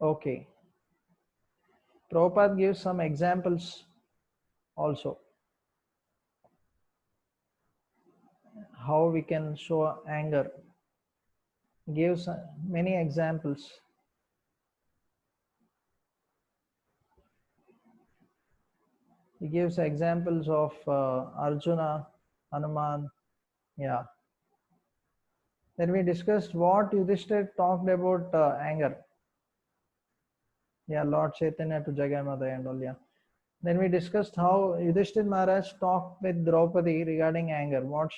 Okay. Prabhupada gives some examples also how we can show anger. Gives many examples. He gives examples of Arjuna, Hanuman. Yeah. Then we discussed what Yudhishthir talked about anger. Yeah, Lord Chaitanya to Jagamata and all. Yeah. Then we discussed how Yudhishthir Maharaj talked with Draupadi regarding anger. What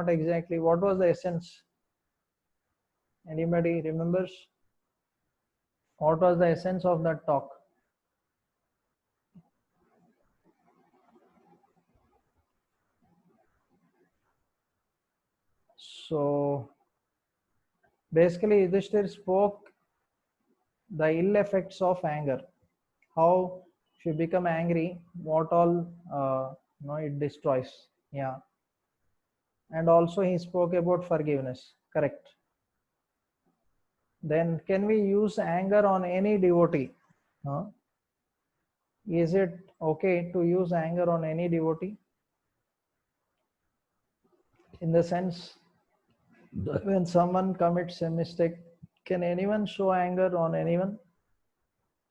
exactly, what was the essence? Anybody remembers? What was the essence of that talk? So basically, Yudhishthir spoke the ill effects of anger. How if you become angry, what all it destroys. Yeah, and also he spoke about forgiveness. Correct. Then can we use anger on any devotee? Huh? Is it okay to use anger on any devotee? In the sense, when someone commits a mistake, can anyone show anger on anyone?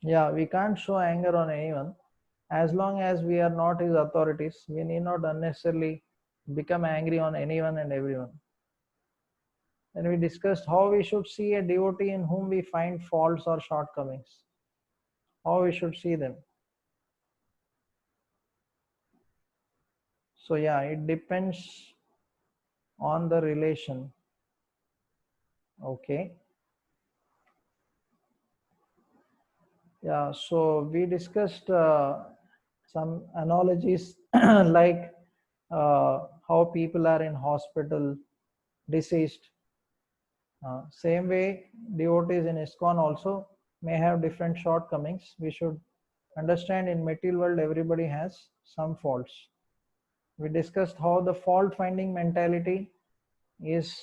Yeah, we can't show anger on anyone. As long as we are not his authorities, we need not unnecessarily become angry on anyone and everyone. Then we discussed how we should see a devotee in whom we find faults or shortcomings. How we should see them. So yeah, it depends on the relation. Okay. Yeah, so we discussed some analogies like how people are in hospital, deceased. Same way, devotees in ISKCON also may have different shortcomings. We should understand in material world everybody has some faults. We discussed how the fault finding mentality is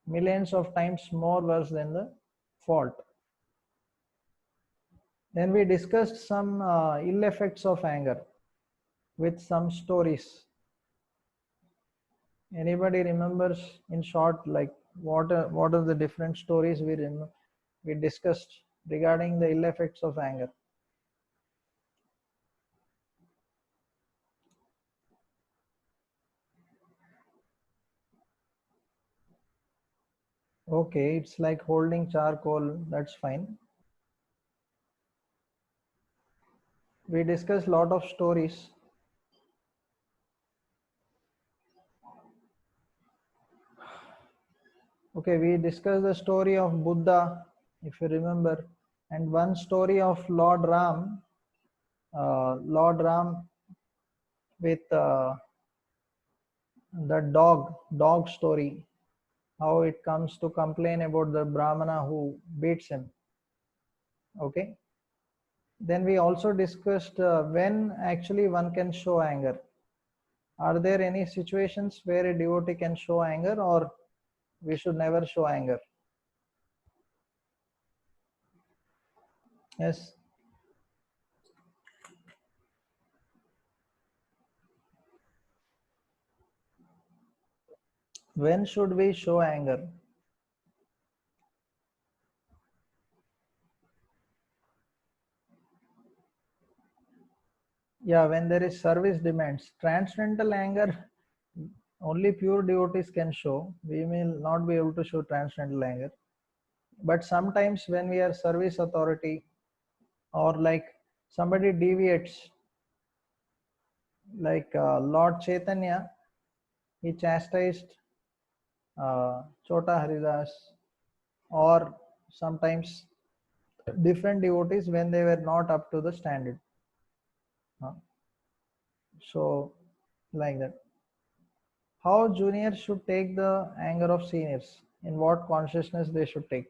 millions of times more worse than the fault. Then we discussed some ill effects of anger with some stories. Anybody remembers in short, like what are the different stories we discussed regarding the ill effects of anger? Okay, it's like holding charcoal. That's fine. We discussed lot of stories. Okay, we discussed the story of Buddha, if you remember, and one story of Lord Ram. Lord Ram with the dog story, how it comes to complain about the Brahmana who beats him. Okay. Then we also discussed when actually one can show anger. Are there any situations where a devotee can show anger, or we should never show anger? Yes. When should we show anger? Yeah, when there is service demands. Transcendental anger, only pure devotees can show. We will not be able to show transcendental anger. But sometimes when we are service authority, or like somebody deviates, like Lord Chaitanya, he chastised Chota Haridas, or sometimes different devotees when they were not up to the standard. Uh, So, like that. How juniors should take the anger of seniors? In what consciousness they should take?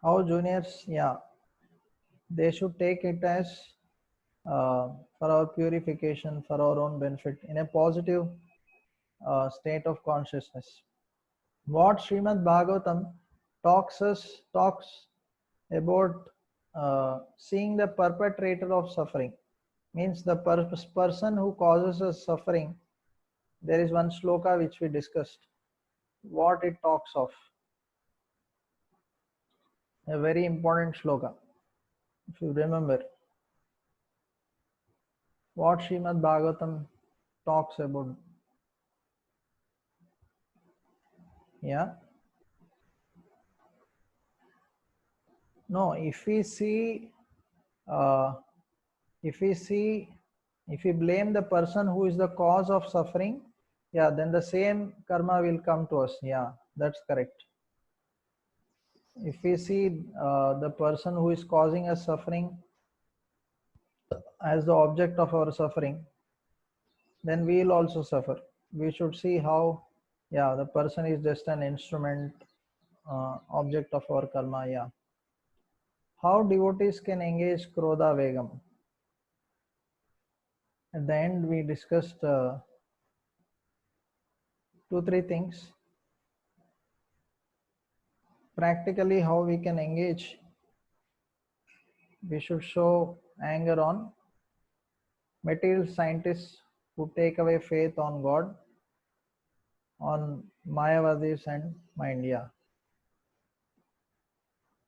How juniors, yeah, they should take it as for our purification, for our own benefit, in a positive state of consciousness. What Srimad Bhagavatam talks about seeing the perpetrator of suffering, means the person who causes us suffering. There is one sloka which we discussed, what it talks of, a very important sloka, if you remember, what Srimad Bhagavatam talks about. Yeah, no, if we see uh, if we see if we blame the person who is the cause of suffering, yeah, then the same karma will come to us. Yeah, that's correct. If we see the person who is causing us suffering as the object of our suffering, then we will also suffer. We should see how, yeah, the person is just an instrument, object of our karma. Yeah. How devotees can engage Krodha Vegam. At the end, we discussed two, three things. Practically, how we can engage. We should show anger on material scientists who take away faith on God, on Mayavadis and mind. Yeah.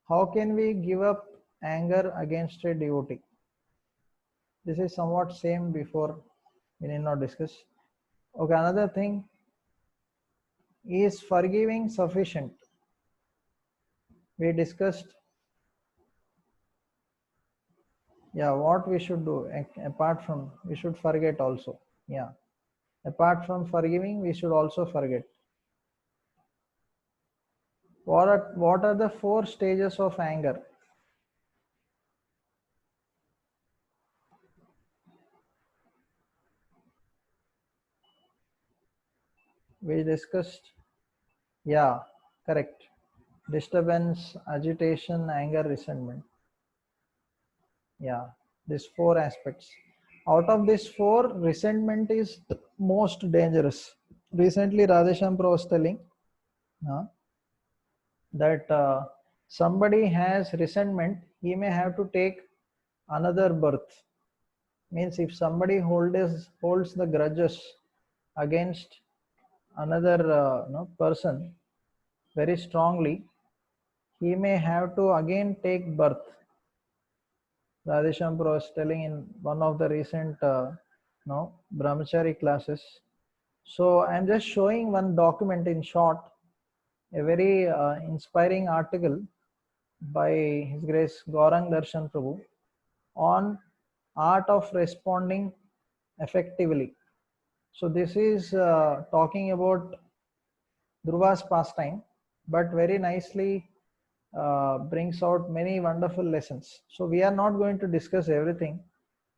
How can we give up anger against a devotee? This is somewhat same before, we need not discuss. Okay, another thing, is forgiving sufficient? We discussed, yeah, what we should do apart from, we should forget also. Yeah, apart from forgiving, we should also forget. What are the four stages of anger? We discussed, yeah, correct. Disturbance, agitation, anger, resentment. Yeah, these four aspects. Out of these four, resentment is most dangerous. Recently, Radhesham Pro was telling that somebody has resentment, he may have to take another birth. Means if somebody holds the grudges against another person very strongly, he may have to again take birth. Radhesham Pro was telling in one of the recent brahmachari classes. So I'm just showing one document in short, a very inspiring article by His Grace Gaurang Darshan Prabhu on art of responding effectively. So this is talking about Dhruva's pastime, but very nicely brings out many wonderful lessons. So we are not going to discuss everything,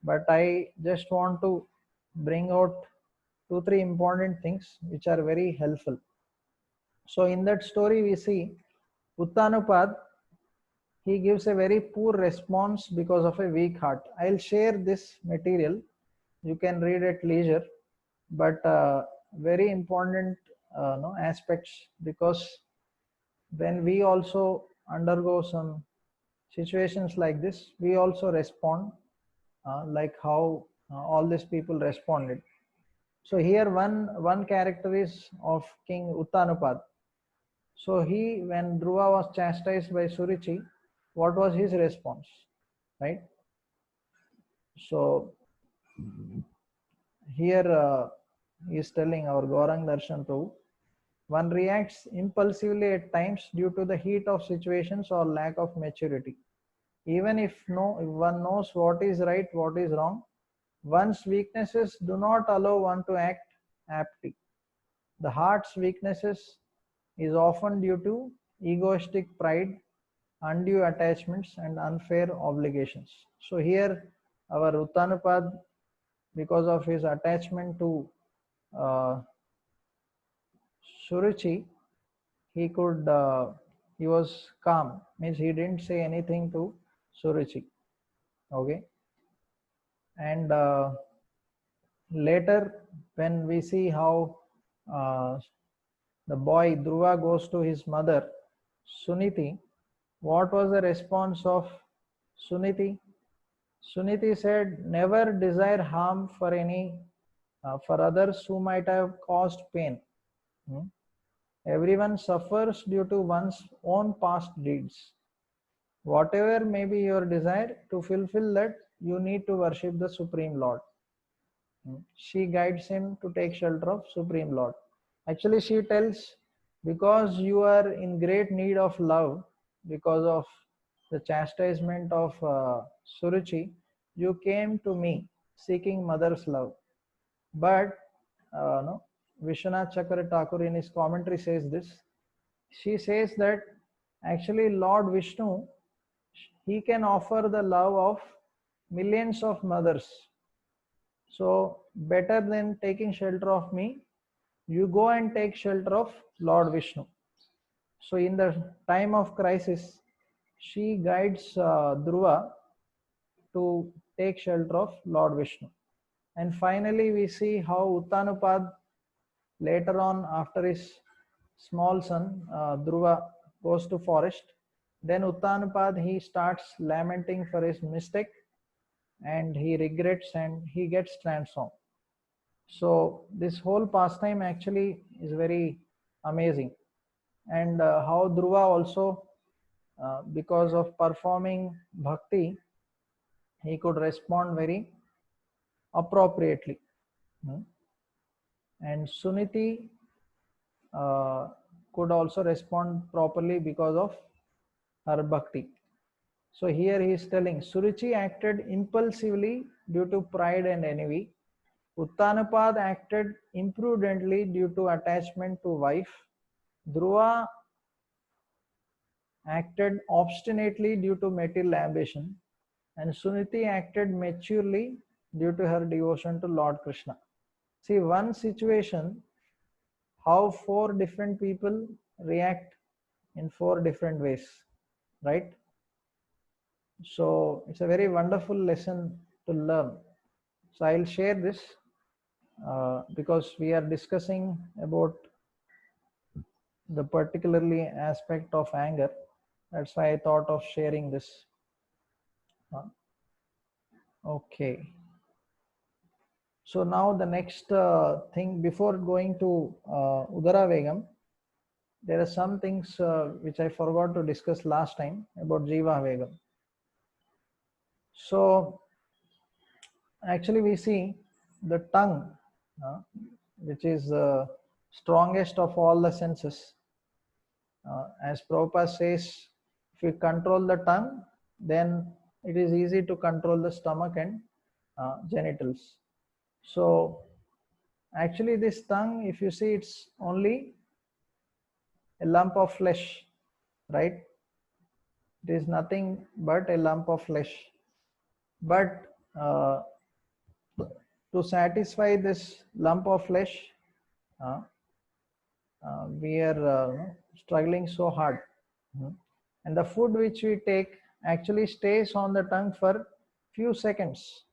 but I just want to bring out two, three important things which are very helpful. So in that story we see Uttanapad, he gives a very poor response because of a weak heart. I'll share this material. You can read at leisure, but very important aspects, because when we also undergo some situations like this, we also respond like how all these people responded. So here one character is of King Uttanapad. So he, when Dhruva was chastised by Surichi, what was his response, right? So here he is telling our Gaurang Darshan Prabhu, one reacts impulsively at times due to the heat of situations or lack of maturity. Even if one knows what is right, what is wrong, one's weaknesses do not allow one to act aptly. The heart's weaknesses is often due to egoistic pride, undue attachments, and unfair obligations. So here our Uttanapad, because of his attachment to uh, Suruchi, he was calm, means he didn't say anything to Suruchi. Okay. And later, when we see how uh, the boy Dhruva goes to his mother, Suniti, what was the response of Suniti? Suniti said, never desire harm for for others who might have caused pain. Hmm? Everyone suffers due to one's own past deeds. Whatever may be your desire, to fulfill that, you need to worship the Supreme Lord. She guides him to take shelter of Supreme Lord. Actually, she tells, because you are in great need of love, because of the chastisement of Suruchi, you came to me seeking mother's love. But no, Vishwanath Chakra Thakur in his commentary says this. She says that actually Lord Vishnu, he can offer the love of millions of mothers. So better than taking shelter of me, you go and take shelter of Lord Vishnu. So in the time of crisis, she guides Dhruva to take shelter of Lord Vishnu. And finally, we see how Uttanapad later on, after his small son Dhruva goes to forest, then Uttanapad, he starts lamenting for his mistake and he regrets and he gets transformed. So this whole pastime actually is very amazing. And how Dhruva also, because of performing bhakti, he could respond very appropriately. And Suniti could also respond properly because of her bhakti. So here he is telling Suruchi acted impulsively due to pride and envy. Uttanapad acted imprudently due to attachment to wife. Dhruva acted obstinately due to material ambition. And Suniti acted maturely due to her devotion to Lord Krishna. See, one situation, how four different people react in four different ways, right? So it's a very wonderful lesson to learn. So I'll share this because we are discussing about the particularly aspect of anger. That's why I thought of sharing this. Okay. So now the next thing, before going to Udara Vegam, there are some things which I forgot to discuss last time about Jiva Vegam. So actually we see the tongue, which is the strongest of all the senses. As Prabhupada says, if you control the tongue, then it is easy to control the stomach and genitals. So actually this tongue, if you see, it's only a lump of flesh, right? It is nothing but a lump of flesh. But to satisfy this lump of flesh, we are struggling so hard. And the food which we take actually stays on the tongue for few seconds,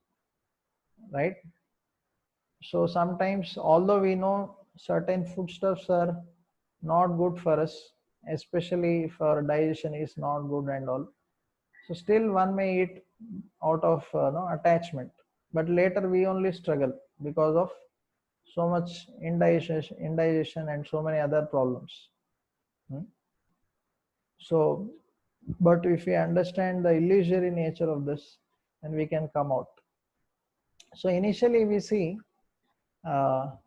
right? So sometimes, although we know certain foodstuffs are not good for us, especially if our digestion is not good and all, so still one may eat out of attachment, but later we only struggle because of so much indigestion and so many other problems. So, but if we understand the illusory nature of this, then we can come out. So initially we see Srila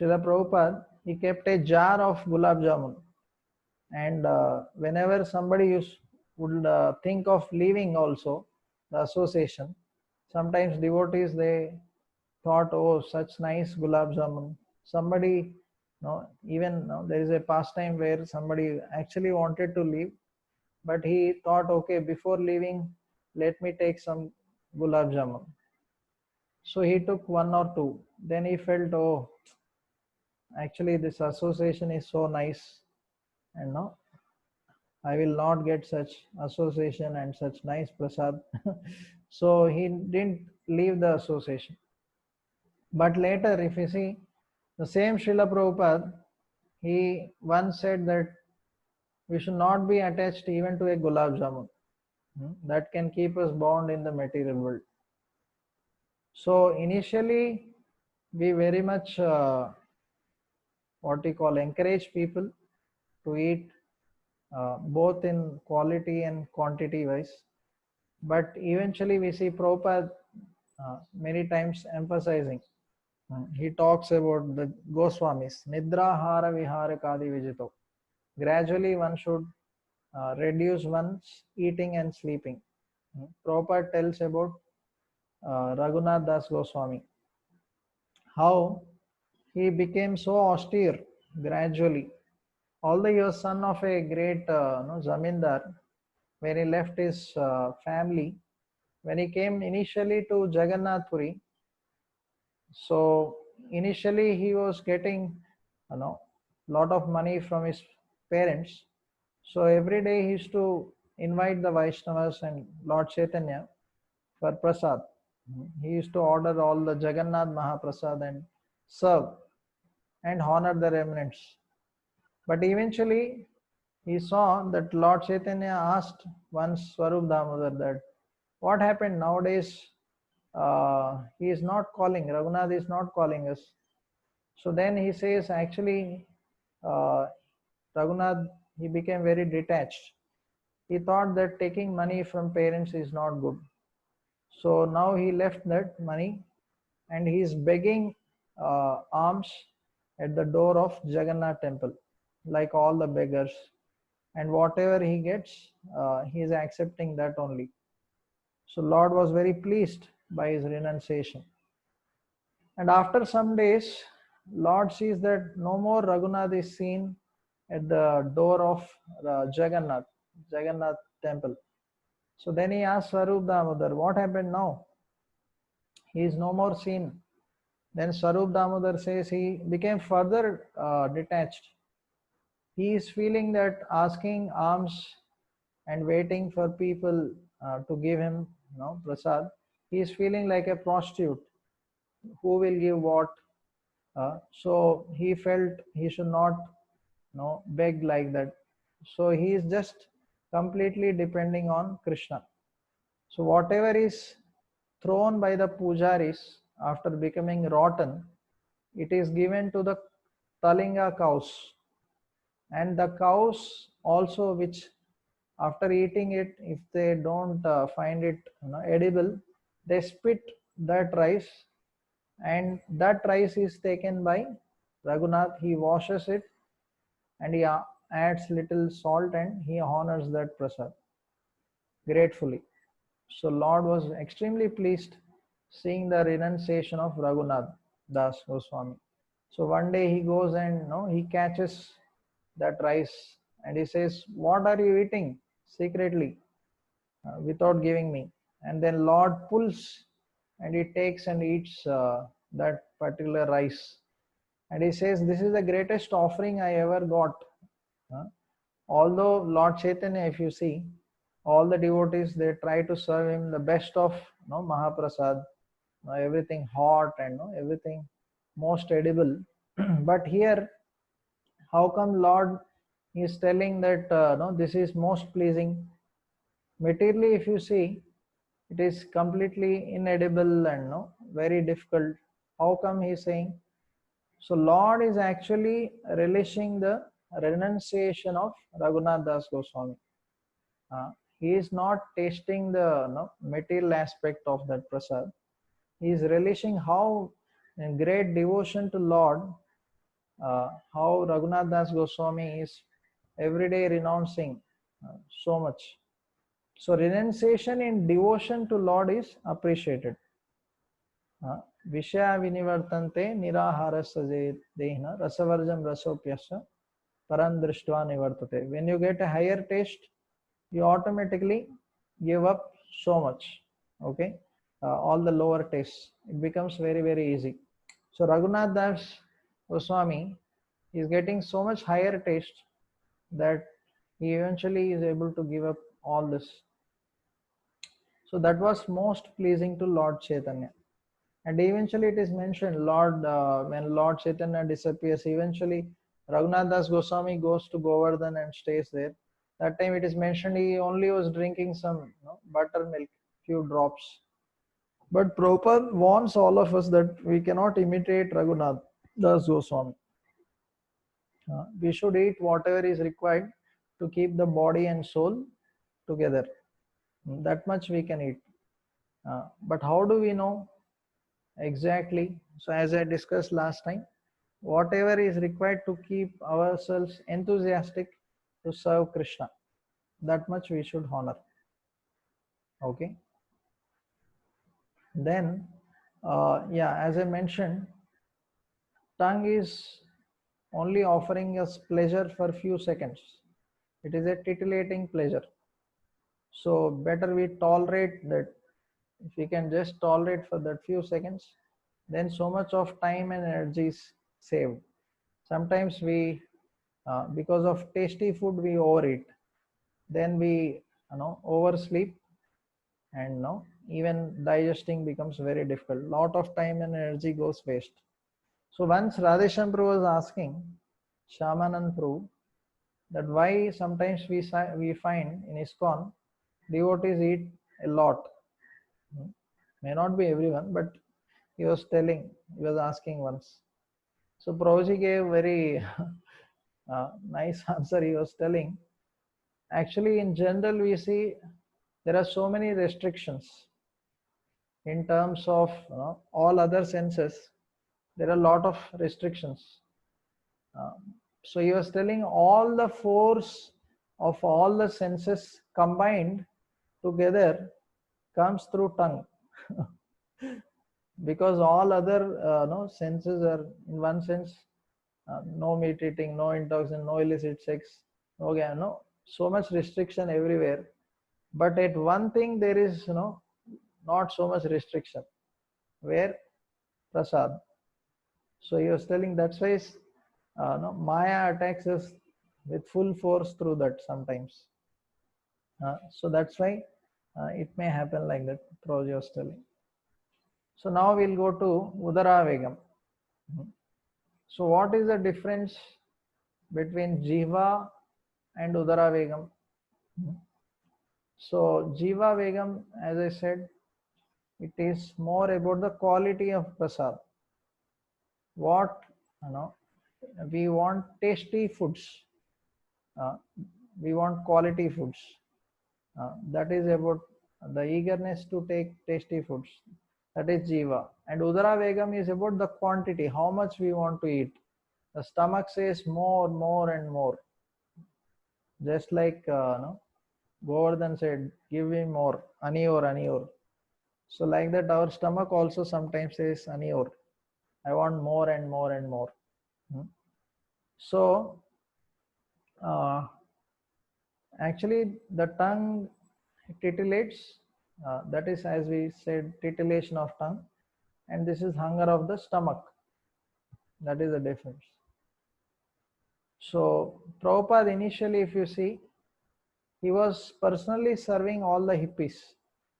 Prabhupada, he kept a jar of gulab jamun, and whenever somebody would think of leaving also the association, sometimes devotees, they thought, oh, such nice gulab jamun. Somebody, even there is a pastime where somebody actually wanted to leave, but he thought, okay, before leaving, let me take some gulab jamun. So he took one or two. Then he felt, oh, actually this association is so nice, and no, I will not get such association and such nice prasad. So he didn't leave the association. But later, if you see, the same Srila Prabhupada, he once said that we should not be attached even to a gulab jamun, that can keep us bound in the material world. So initially, we very much what we call encourage people to eat both in quality and quantity wise. But eventually, we see Prabhupada many times emphasizing. He talks about the Goswamis, Nidra Hara Vihara Kadi Vijito. Gradually, one should reduce one's eating and sleeping. Prabhupada tells about Raghunath Das Goswami, how he became so austere gradually. Although he was son of a great zamindar, when he left his family, when he came initially to Jagannath Puri, so initially he was getting lot of money from his parents. So every day he used to invite the Vaishnavas and Lord Chaitanya for prasad. He used to order all the Jagannath Mahaprasad and serve and honor the remnants. But eventually he saw that Lord Chaitanya asked once Swarup Damodar that what happened nowadays. He is not calling, Raghunath is not calling us. So then he says, actually, uh, Raghunath, he became very detached. He thought that taking money from parents is not good. So now he left that money and he is begging alms at the door of Jagannath temple, like all the beggars. And whatever he gets, he is accepting that only. So Lord was very pleased by his renunciation. And after some days, Lord sees that no more Raghunath is seen at the door of Jagannath temple. So then he asked Swarup Damodar, what happened now? He is no more seen. Then Swarup Damodar says he became further detached. He is feeling that asking alms and waiting for people to give him prasad, he is feeling like a prostitute who will give what. So he felt he should not beg like that. So he is just completely depending on Krishna. So whatever is thrown by the pujaris after becoming rotten, it is given to the Talinga cows. And the cows also, which after eating it, if they don't find it edible, they spit that rice, and that rice is taken by Raghunath. He washes it and he adds little salt and he honors that prasad gratefully. So Lord was extremely pleased seeing the renunciation of Raghunath Das Goswami. So one day he goes and he catches that rice and he says, "What are you eating secretly without giving me?" And then Lord pulls and he takes and eats that particular rice. And he says, "This is the greatest offering I ever got." Uh, Although Lord Chaitanya, if you see, all the devotees, they try to serve him the best of Mahaprasad, everything hot and everything most edible. But here, how come Lord is telling that no, this is most pleasing? Materially, if you see, it is completely inedible and very difficult. How come he is saying? So Lord is actually relishing the renunciation of Raghunath Das Goswami. Uh, he is not tasting the material aspect of that prasad. He is relishing how in great devotion to Lord, how Raghunath Das Goswami is every day renouncing so much. So renunciation in devotion to Lord is appreciated. Vishaya vinivartante niraharasya dehna rasavarjam rasopyasya param drishtva nivartate. When you get a higher taste, you automatically give up so much. Okay, all the lower tastes. It becomes very, very easy. So Raghunath Das Goswami is getting so much higher taste that he eventually is able to give up all this. So that was most pleasing to Lord Chaitanya. And eventually it is mentioned, when Lord Chaitanya disappears, eventually Raghunath Das Goswami goes to Govardhan and stays there. That time it is mentioned he only was drinking some buttermilk, few drops. But Prabhupada warns all of us that we cannot imitate Raghunath Das Goswami. We should eat whatever is required to keep the body and soul together. That much we can eat. But how do we know exactly? So as I discussed last time, whatever is required to keep ourselves enthusiastic to serve Krishna, that much we should honor. Okay. Then, yeah, as I mentioned, tongue is only offering us pleasure for few seconds. It is a titillating pleasure. So better we tolerate that. If we can just tolerate for that few seconds, then so much of time and energy is saved. Sometimes we, because of tasty food, we overeat. Then we, oversleep, and even digesting becomes very difficult. Lot of time and energy goes waste. So once Radheshan Prabhu was asking Shamanand Prabhu that why sometimes we find in ISKCON devotees eat a lot. May not be everyone, but he was asking once. So Prabhuji gave very nice answer. He was telling, actually in general we see there are so many restrictions in terms of all other senses. There are a lot of restrictions. So he was telling all the force of all the senses combined together comes through tongue. Because all other senses are in one sense no meat eating, no intoxicant, no illicit sex, so much restriction everywhere. But at one thing there is not so much restriction, where prasad. So he was telling that's why no, Maya attacks us with full force through that sometimes. So that's why it may happen like that. Prabhuji was telling. So now we'll go to Udara Vegam. So what is the difference between Jiva and Udara Vegam? So Jiva Vegam, as I said, it is more about the quality of prasad. What we want tasty foods. We want quality foods. That is about the eagerness to take tasty foods. That is Jiva. And Udara Vegam is about the quantity, how much we want to eat. The stomach says more, more, and more. Just like Govardhan said, give me more, aniyor, aniyor. So like that, our stomach also sometimes says aniyor. I want more and more and more. So actually, the tongue titillates. That is, as we said, titillation of tongue, and this is hunger of the stomach. That is the difference. So Prabhupada initially, if you see, he was personally serving all the hippies.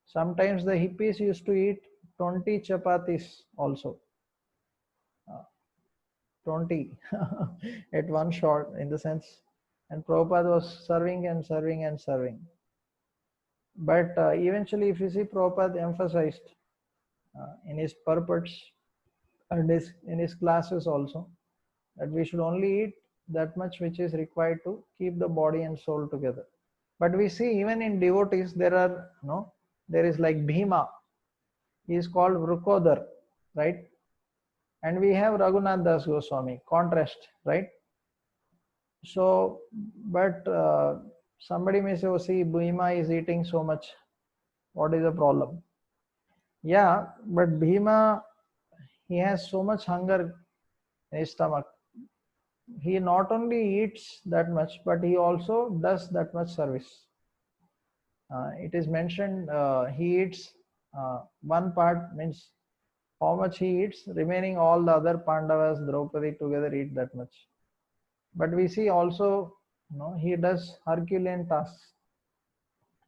Sometimes the hippies used to eat 20 chapatis also. 20 at one shot, in the sense. And Prabhupada was serving and serving and serving. But eventually, if you see, Prabhupada emphasized in his purports and in his classes also that we should only eat that much which is required to keep the body and soul together. But we see even in devotees there is like Bhima. He is called Vrukodar, right? And we have Raghunath Das Goswami, contrast, right? So, but somebody may say, oh, see, Bhima is eating so much. What is the problem? Yeah, but Bhima, he has so much hunger in his stomach. He not only eats that much, but he also does that much service. It is mentioned he eats one part, means how much he eats, remaining all the other Pandavas, Draupadi together eat that much. But we see also he does Herculean tasks,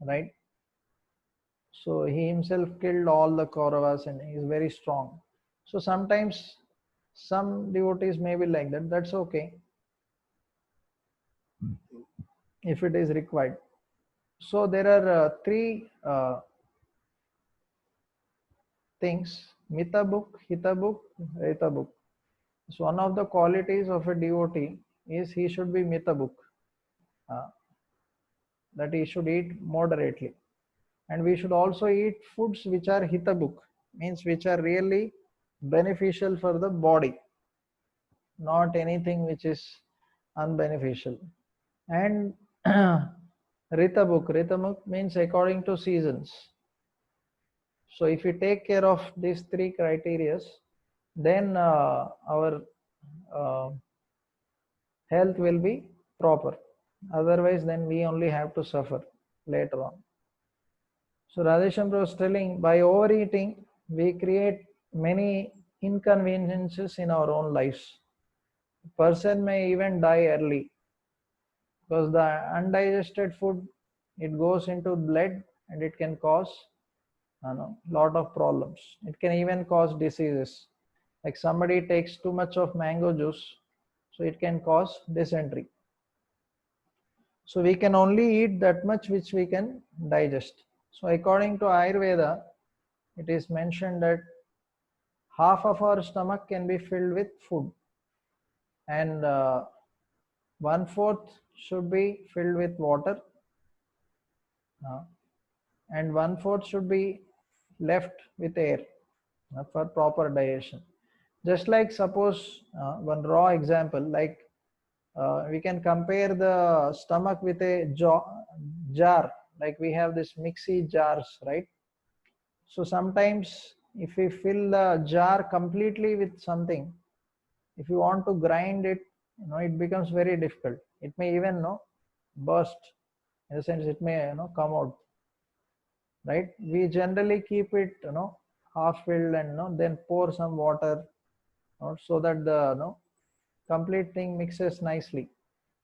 right? So he himself killed all the Kauravas and he is very strong. So sometimes some devotees may be like that. That's okay if it is required. So there are three things: Mitabuk, Hitabuk, Retabuk. So one of the qualities of a devotee is he should be Mitabuk, uh, that he should eat moderately. And we should also eat foods which are Hitabuk, means which are really beneficial for the body, not anything which is unbeneficial. And Ritabuk means according to seasons. So if we take care of these three criterias, then our uh, health will be proper. Otherwise, then we only have to suffer later on. So Radhesham was telling, by overeating, we create many inconveniences in our own lives. A person may even die early because the undigested food, it goes into blood and it can cause lot of problems. It can even cause diseases. Like somebody takes too much of mango juice, so it can cause dysentery. So we can only eat that much which we can digest. So according to Ayurveda, it is mentioned that half of our stomach can be filled with food, and one fourth should be filled with water, uh, and one fourth should be left with air for proper digestion. Just like suppose one raw example, like we can compare the stomach with a jar, like we have this mixie jars, right? So sometimes if we fill the jar completely with something, if you want to grind it, it becomes very difficult. It may even burst, in the sense it may come out, right? We generally keep it half filled, and then pour some water, so that the complete thing mixes nicely.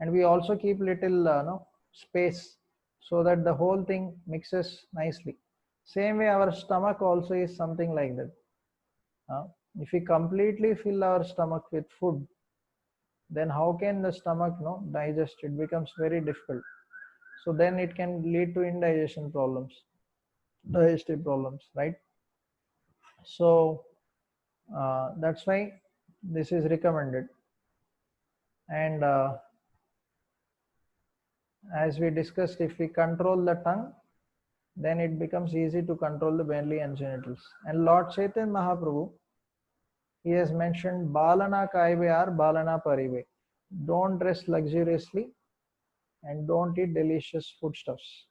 And we also keep little space, so that the whole thing mixes nicely. Same way our stomach also is something like that. uh, if we completely fill our stomach with food, then how can the stomach digest? It becomes very difficult. So then it can lead to indigestion problems, digestive problems, right? So that's why this is recommended. And as we discussed, if we control the tongue, then it becomes easy to control the belly and genitals. And Lord Chaitanya Mahaprabhu, he has mentioned balana kaive or balana parive. Don't dress luxuriously and don't eat delicious foodstuffs.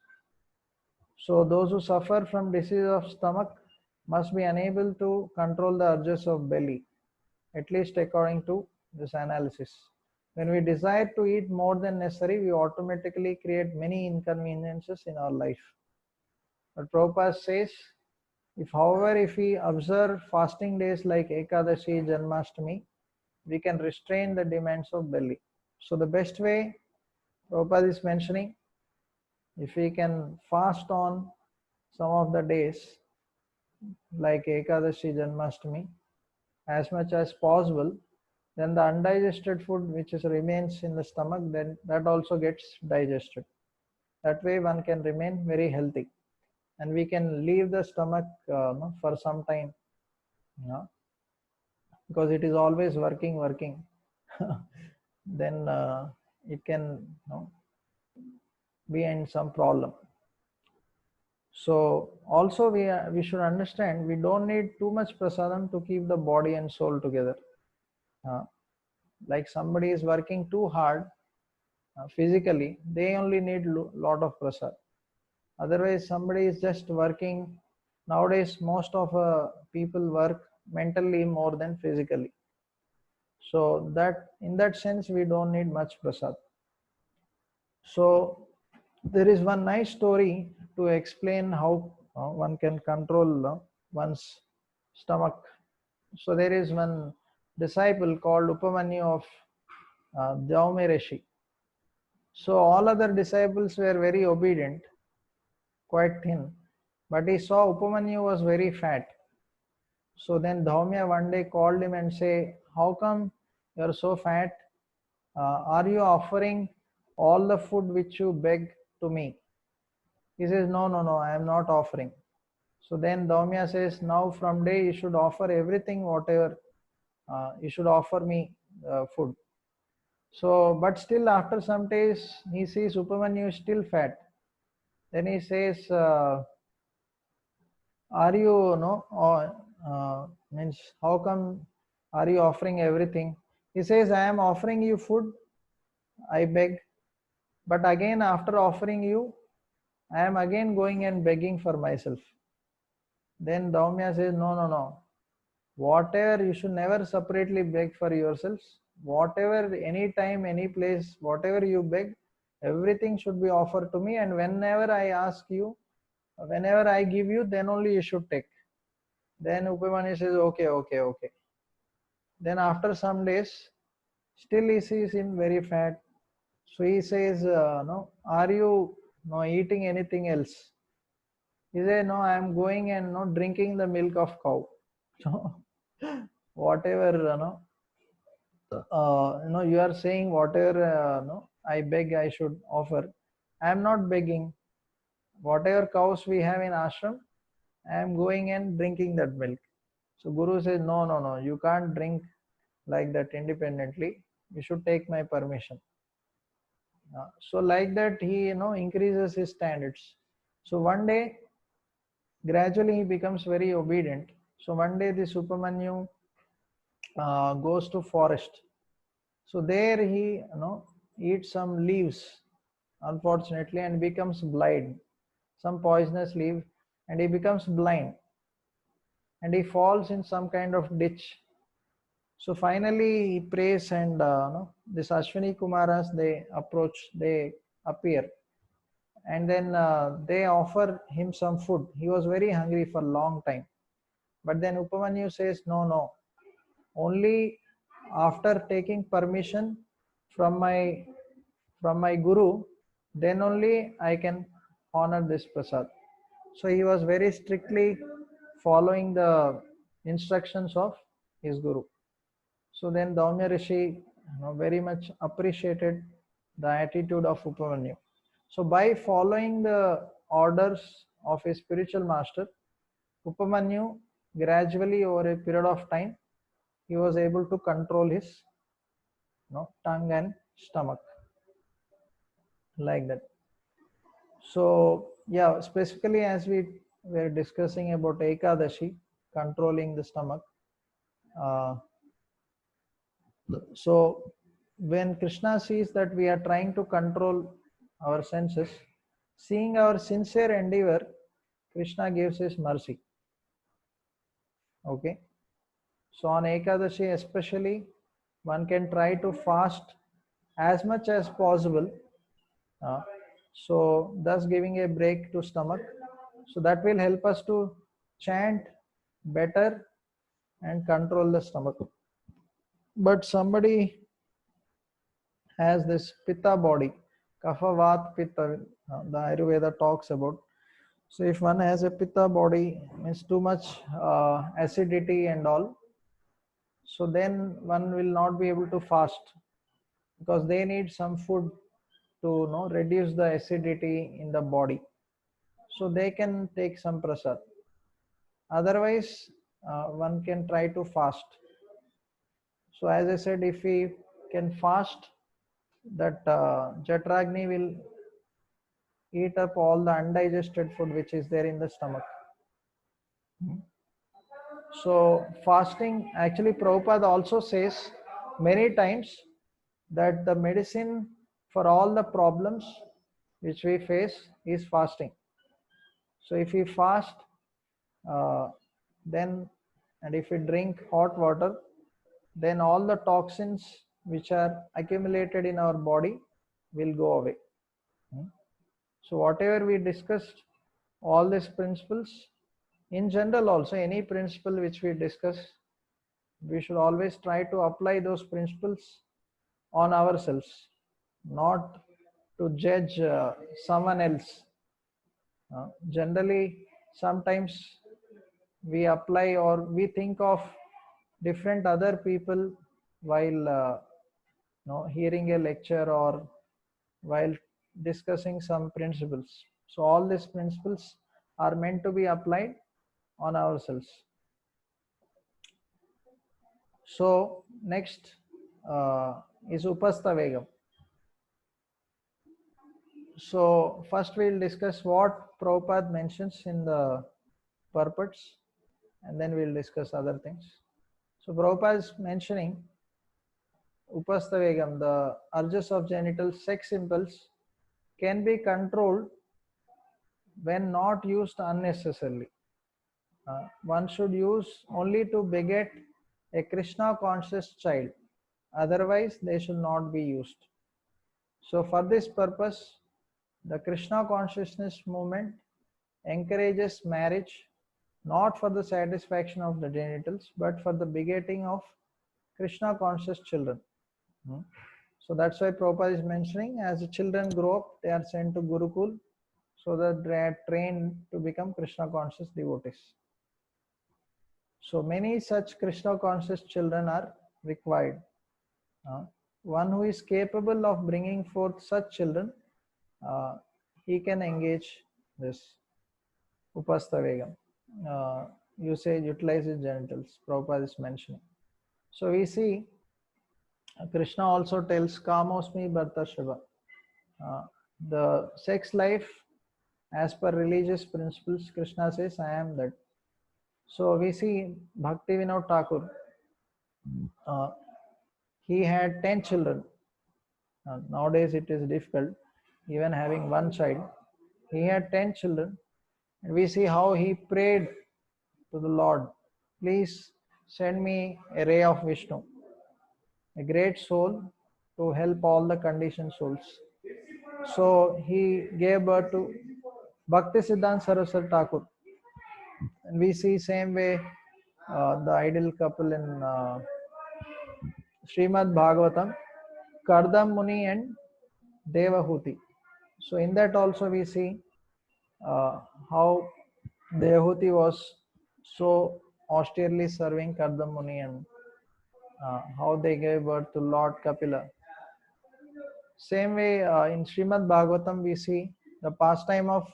So those who suffer from disease of stomach must be unable to control the urges of belly, at least according to this analysis. When we desire to eat more than necessary, we automatically create many inconveniences in our life. But Prabhupada says, if we observe fasting days like Ekadashi, Janmashtami, we can restrain the demands of belly. So the best way Prabhupada is mentioning, if we can fast on some of the days like Ekadashi, Janmashtami, as much as possible, then the undigested food which remains in the stomach, then that also gets digested. That way one can remain very healthy, and we can leave the stomach for some time, because it is always working. Then it can be in some problem. So also we should understand, we don't need too much prasadam to keep the body and soul together. Like somebody is working too hard physically, they only need lot of prasad. Otherwise, somebody is just working. Nowadays, most of people work mentally more than physically. So that in that sense, we don't need much prasad. So there is one nice story to explain how one can control one's stomach. So there is one disciple called Upamanyu of Jaume Rishi. So all other disciples were very obedient, quite thin, but he saw Upamanyu was very fat. So then Dhaumya one day called him and say, how come you are so fat? Are you offering all the food which you beg to me? He says, no, no, no, I am not offering. So then Dhaumya says, now from day you should offer everything, whatever, you should offer me food. So, but still after some days, he sees Upamanyu is still fat. Then he says, are you, no, or, means how come are you offering everything? He says, I am offering you food, I beg. But again, after offering you, I am again going and begging for myself. Then Dhaumya says, no, no, no. Whatever, you should never separately beg for yourselves. Whatever, anytime, any place, whatever you beg, everything should be offered to me. And whenever I ask you, whenever I give you, then only you should take. Then Upamanyu says, okay, okay, okay. Then after some days, still he sees him very fat. So he says, no, are you no eating anything else? He said, no, I am going and no drinking the milk of cow. So whatever, you are saying whatever, no, I beg, I should offer. I am not begging. Whatever cows we have in ashram, I am going and drinking that milk. So Guru says, no, no, no, you can't drink like that independently. You should take my permission. So like that, he increases his standards. So one day, gradually he becomes very obedient. So one day, this Upamanyu goes to forest. So there he eats some leaves, unfortunately, and becomes blind. Some poisonous leaf, and he becomes blind, and he falls in some kind of ditch. So finally he prays, and this Ashwini Kumaras, they approach, they appear, and then they offer him some food. He was very hungry for a long time, but then Upamanyu says, no, no, only after taking permission from my guru, then only I can honor this prasad. So he was very strictly following the instructions of his guru. So then Dhaumya Rishi very much appreciated the attitude of Upamanyu. So by following the orders of his spiritual master, Upamanyu gradually over a period of time, he was able to control his tongue and stomach, like that. So yeah, specifically as we were discussing about Ekadashi, controlling the stomach. So when Krishna sees that we are trying to control our senses, seeing our sincere endeavor, Krishna gives his mercy. Okay. So on Ekadashi especially, one can try to fast as much as possible. So thus giving a break to stomach. So that will help us to chant better and control the stomach. But somebody has this pitta body, kapha vat pitta, the Ayurveda talks about. So if one has a pitta body, means too much acidity and all, so then one will not be able to fast, because they need some food to reduce the acidity in the body. So they can take some prasad. Otherwise, one can try to fast. So as I said, if we can fast, that Jatragni will eat up all the undigested food which is there in the stomach. So fasting, actually Prabhupada also says many times that the medicine for all the problems which we face is fasting. So if we fast, then, and if we drink hot water, then all the toxins which are accumulated in our body will go away. So whatever we discussed, all these principles, in general also, any principle which we discuss, we should always try to apply those principles on ourselves, not to judge someone else. Generally, sometimes we apply or we think of different other people while hearing a lecture or while discussing some principles. So all these principles are meant to be applied on ourselves. So next is Upastha Vegam. So first we'll discuss what Prabhupada mentions in the purports, and then we'll discuss other things. So Prabhupada is mentioning Upastha Vegam, the urges of genital sex impulse can be controlled when not used unnecessarily. One should use only to beget a Krishna conscious child, otherwise they should not be used. So for this purpose, the Krishna consciousness movement encourages marriage not for the satisfaction of the genitals but for the begetting of Krishna conscious children. So that's why Prabhupada is mentioning, as the children grow up, they are sent to Gurukul so that they are trained to become Krishna conscious devotees. So many such Krishna conscious children are required. One who is capable of bringing forth such children, he can engage this Upastha Vegam. Usage utilizes genitals, Prabhupada is mentioning. So we see Krishna also tells Kamosmi Bhartashava. The sex life, as per religious principles, Krishna says, I am that. So we see Bhakti Vinod Thakur. He had 10 children. Nowadays it is difficult, even having one child. He had 10 children. And we see how he prayed to the Lord, please send me a ray of Vishnu, a great soul to help all the conditioned souls. So he gave birth to Bhakti Siddhanta Saraswati Thakur. And we see same way the ideal couple in Srimad Bhagavatam, Kardam Muni and Devahuti. So in that also we see how Devahuti was so austerely serving Kardam Muni and how they gave birth to Lord Kapila. Same way in Srimad Bhagavatam we see the pastime of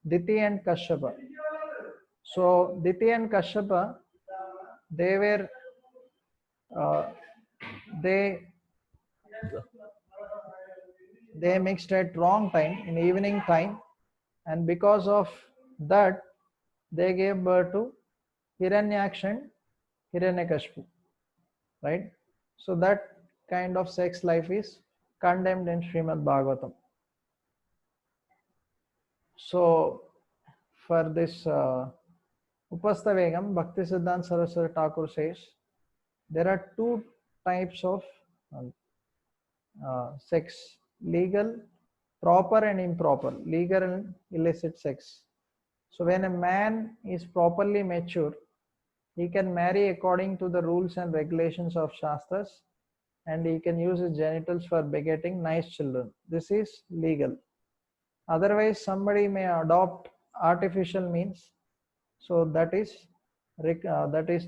Diti and Kashyapa. So Diti and Kashyapa, they were they mixed at wrong time, in evening time, and because of that they gave birth to Hiranyaksha and Hiranyakashipu, right? So that kind of sex life is condemned in Srimad Bhagavatam. So for this Upastha Vegam, Bhakti Siddhanta Saraswati Thakur says there are two types of sex: legal, proper and improper, legal and illicit sex. So when a man is properly mature, he can marry according to the rules and regulations of Shastras, and he can use his genitals for begetting nice children. This is legal. Otherwise, somebody may adopt artificial means, so that is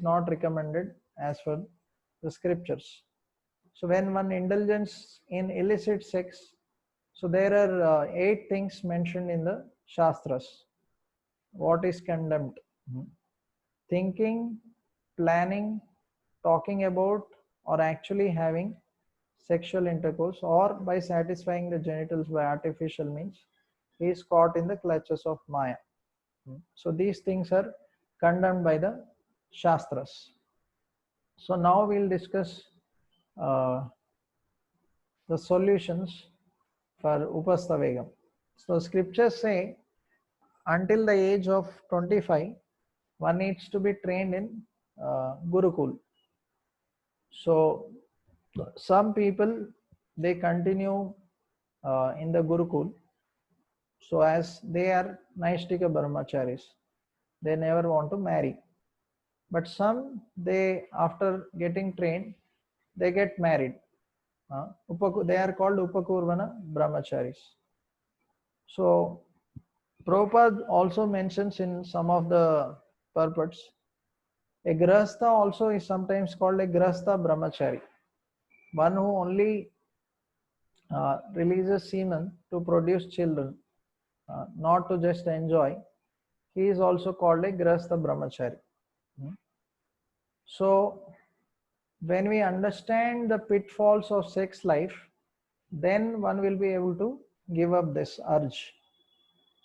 not recommended as per the scriptures. So when one indulges in illicit sex, so there are 8 things mentioned in the Shastras. What is condemned? Thinking, planning, talking about, or actually having sexual intercourse, or by satisfying the genitals by artificial means, he is caught in the clutches of Maya. So these things are condemned by the Shastras. So now we'll discuss the solutions for Upastha Vegam. So scriptures say until the age of 25, one needs to be trained in Gurukul. So some people, they continue in the Gurukul. So as they are Naishtika Brahmacharis, they never want to marry. But some, they after getting trained, they get married. They are called Upakurvana Brahmacharis. So Prabhupada also mentions in some of the purports, a grahastha also is sometimes called a grahastha brahmachari, one who only releases semen to produce children, not to just enjoy. He is also called a grahastha brahmachari. So when we understand the pitfalls of sex life, then one will be able to give up this urge.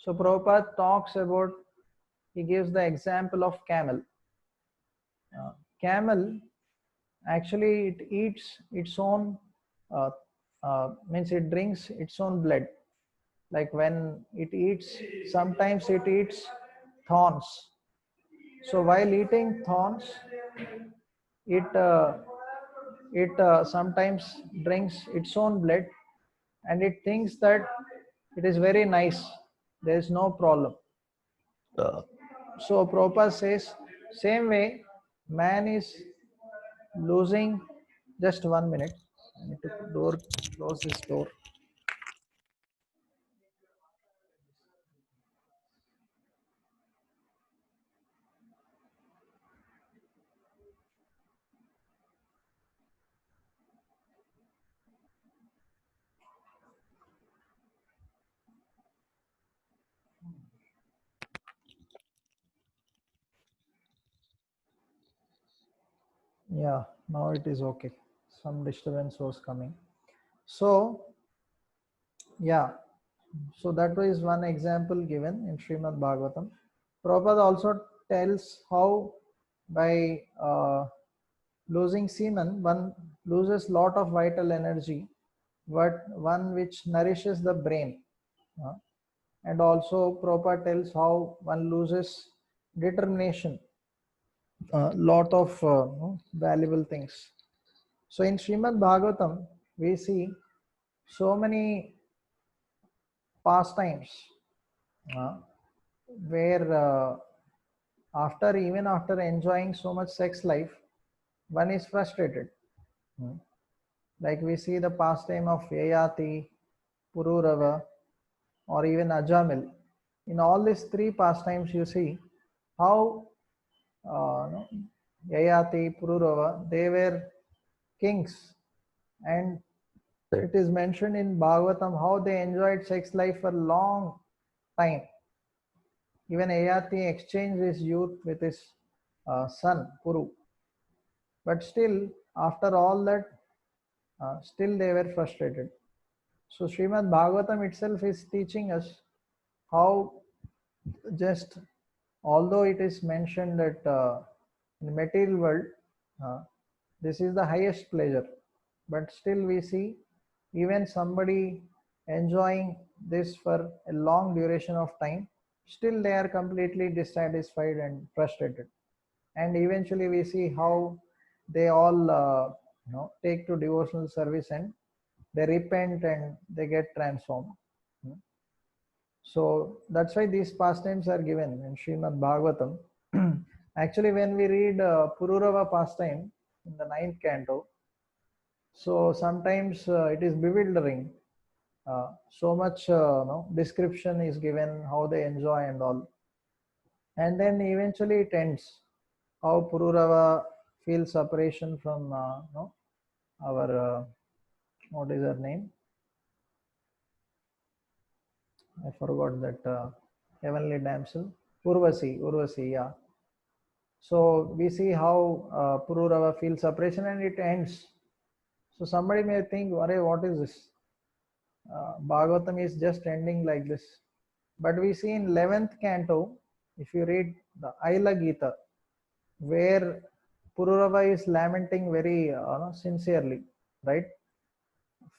So Prabhupada talks about, he gives the example of camel. Camel, actually it eats its own, means it drinks its own blood. Like when it eats, sometimes it eats thorns. So while eating thorns, it sometimes drinks its own blood, and it thinks that it is very nice, there is no problem. So Prabhupada says, same way, man is losing, just 1 minute, I need to close this door. Yeah, now it is okay. Some disturbance was coming. So yeah, so that was one example given in Srimad Bhagavatam. Prabhupada also tells how by losing semen, one loses lot of vital energy, but one which nourishes the brain. And also Prabhupada tells how one loses determination, lot of valuable things. So in Srimad Bhagavatam, we see so many pastimes where even after enjoying so much sex life, one is frustrated. Like we see the pastime of Yayati, Pururava, or even Ajamil. In all these three pastimes, you see how Yayati, Pururava, they were kings, and it is mentioned in Bhagavatam how they enjoyed sex life for a long time. Even Yayati exchanged his youth with his son Puru, but still, after all that, still they were frustrated. So Srimad Bhagavatam itself is teaching us how just, although it is mentioned that in the material world, this is the highest pleasure, but still we see even somebody enjoying this for a long duration of time, still they are completely dissatisfied and frustrated. And eventually we see how they all take to devotional service, and they repent and they get transformed. So that's why these pastimes are given in Srimad Bhagavatam. Actually, when we read Pururava pastime in the 9th canto, so sometimes it is bewildering. So much description is given, how they enjoy and all. And then eventually it ends, how Pururava feels separation from our, what is her name? I forgot that heavenly damsel. Urvasi, yeah. So we see how Pururava feels separation and it ends. So somebody may think, what is this? Bhagavatam is just ending like this. But we see in 11th canto, if you read the Aila Gita, where Pururava is lamenting very sincerely, right?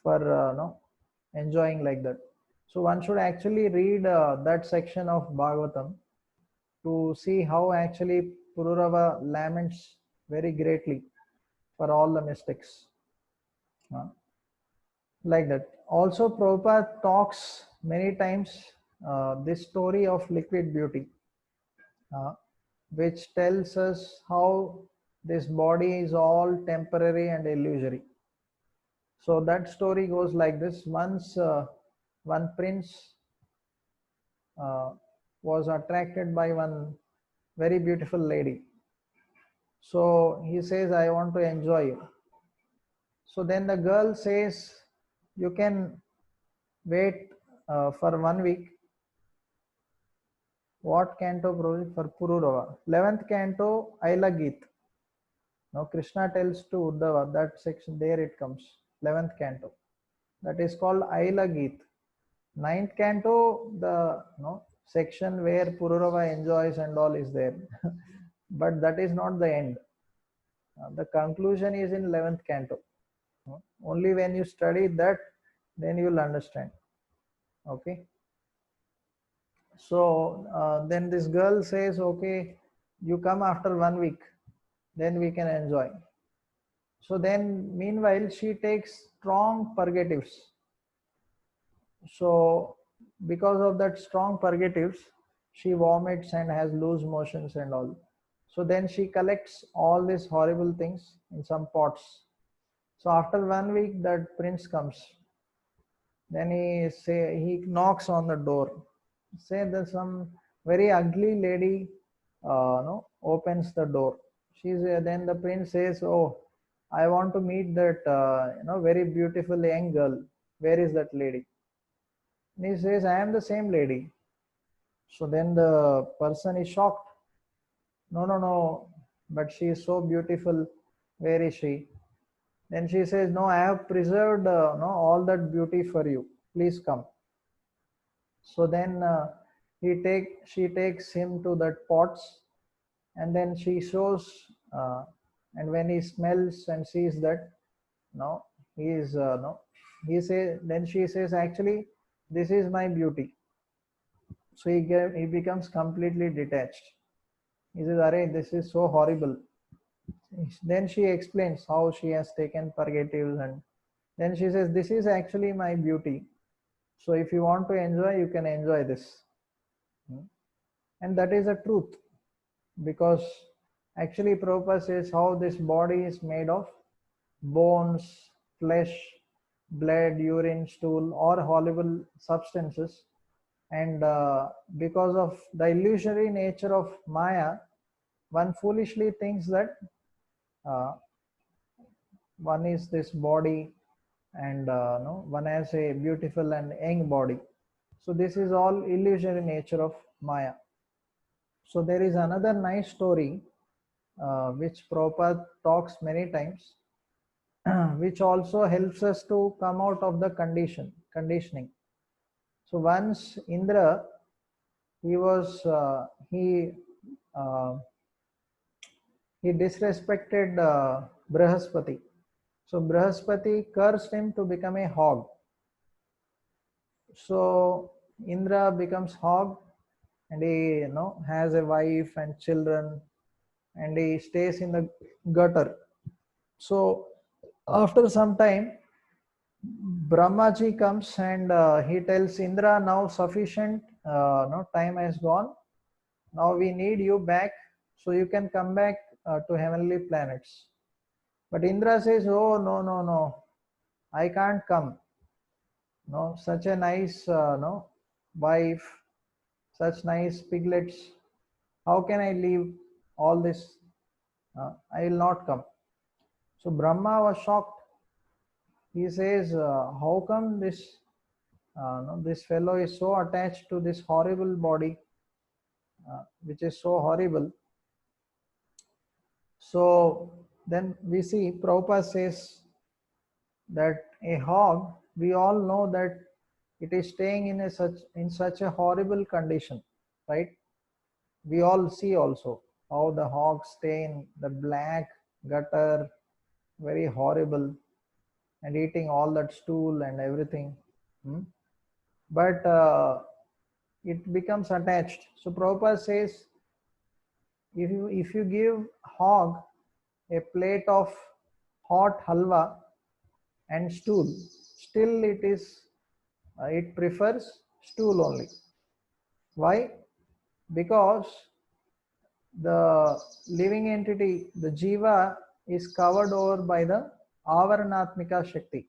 For enjoying like that. So one should actually read that section of Bhagavatam to see how actually Pururava laments very greatly for all the mistakes. Like that. Also, Prabhupada talks many times this story of liquid beauty, which tells us how this body is all temporary and illusory. So that story goes like this. Once one prince was attracted by one very beautiful lady. So he says, I want to enjoy you. So then the girl says, you can wait for 1 week. What canto for Pururava? 11th canto, Aila Geet. Now Krishna tells to Uddhava, that section there it comes, 11th canto. That is called Aila Geet. 9th canto, the section where Pururava enjoys and all is there. But that is not the end. The conclusion is in 11th canto. Only when you study that, then you will understand. Okay. So then this girl says, okay, you come after 1 week, then we can enjoy. So then meanwhile she takes strong purgatives. So because of that strong purgatives, she vomits and has loose motions and all. So then she collects all these horrible things in some pots. So after 1 week, that prince comes. Then he knocks on the door. Say there's some very ugly lady, no, opens the door. Then the prince says, "Oh, I want to meet that very beautiful young girl. Where is that lady?" And he says, "I am the same lady." So then the person is shocked. No, no, no, but she is so beautiful. Where is she? Then she says, "No, I have preserved no, all that beauty for you. Please come." So then she takes him to that pots, and then she shows, and when he smells and sees that, no, he is no, then she says, actually, this is my beauty. So he becomes completely detached. He says, "Arey, this is so horrible." Then she explains how she has taken purgatives, and then she says, "This is actually my beauty. So if you want to enjoy, you can enjoy this." And that is a truth, because actually Prabhupada says how this body is made of bones, flesh, blood, urine, stool, or horrible substances. And because of the illusory nature of Maya, one foolishly thinks that uh, one is this body, and no, one has a beautiful and young body. So this is all illusory nature of Maya. So there is another nice story which Prabhupada talks many times, which also helps us to come out of the conditioning. So once Indra, he was he disrespected Brahaspati. So Brahaspati cursed him to become a hog. So Indra becomes hog, and he has a wife and children, and he stays in the gutter. So after some time, Brahmaji comes, and he tells Indra, now sufficient no time has gone. Now we need you back, so you can come back to heavenly planets. But Indra says, "Oh, no, no, no, I can't come. No, such a nice no wife, such nice piglets. How can I leave all this? I will not come." So Brahma was shocked. He says, "How come no, this fellow is so attached to this horrible body, which is so horrible?" So then we see Prabhupada says that a hog, we all know that it is staying in such a horrible condition, right? We all see also how the hogs stay in the black gutter, very horrible, and eating all that stool and everything. But it becomes attached. So Prabhupada says, if you give hog a plate of hot halwa and stool, still it prefers stool only. Why? Because the living entity, the jiva, is covered over by the avaranatmika shakti.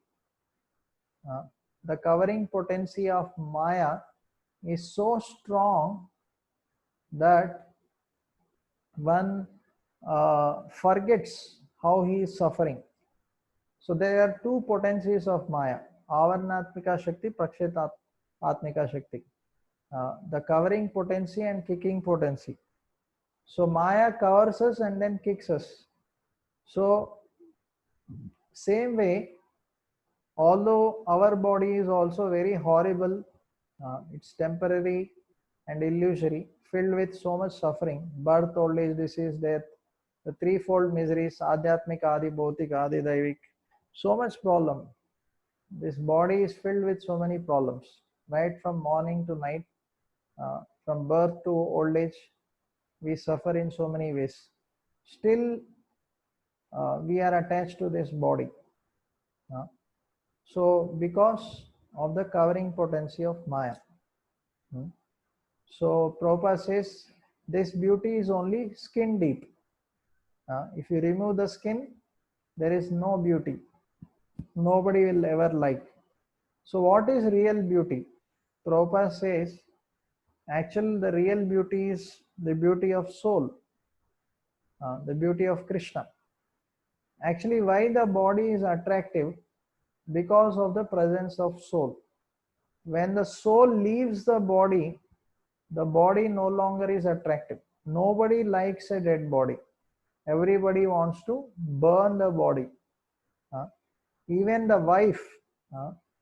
The covering potency of Maya is so strong that one forgets how he is suffering. So there are two potencies of Maya: Avarnatmika Shakti, Prakshetatmika Shakti. The covering potency and kicking potency. So Maya covers us and then kicks us. So same way, although our body is also very horrible, it's temporary and illusory, filled with so much suffering: birth, old age, disease, death, the threefold miseries, Adhyatmik, Adi, Bhautik, Adi, Daivik, so much problem. This body is filled with so many problems, right from morning to night, from birth to old age. We suffer in so many ways. Still, we are attached to this body. So, because of the covering potency of Maya. So, Prabhupada says this beauty is only skin deep. If you remove the skin, there is no beauty. Nobody will ever like. So, what is real beauty? Prabhupada says, actually, the real beauty is the beauty of soul, the beauty of Krishna. Actually, why the body is attractive? Because of the presence of soul. When the soul leaves the body no longer is attractive. Nobody likes a dead body. Everybody wants to burn the body. Even the wife,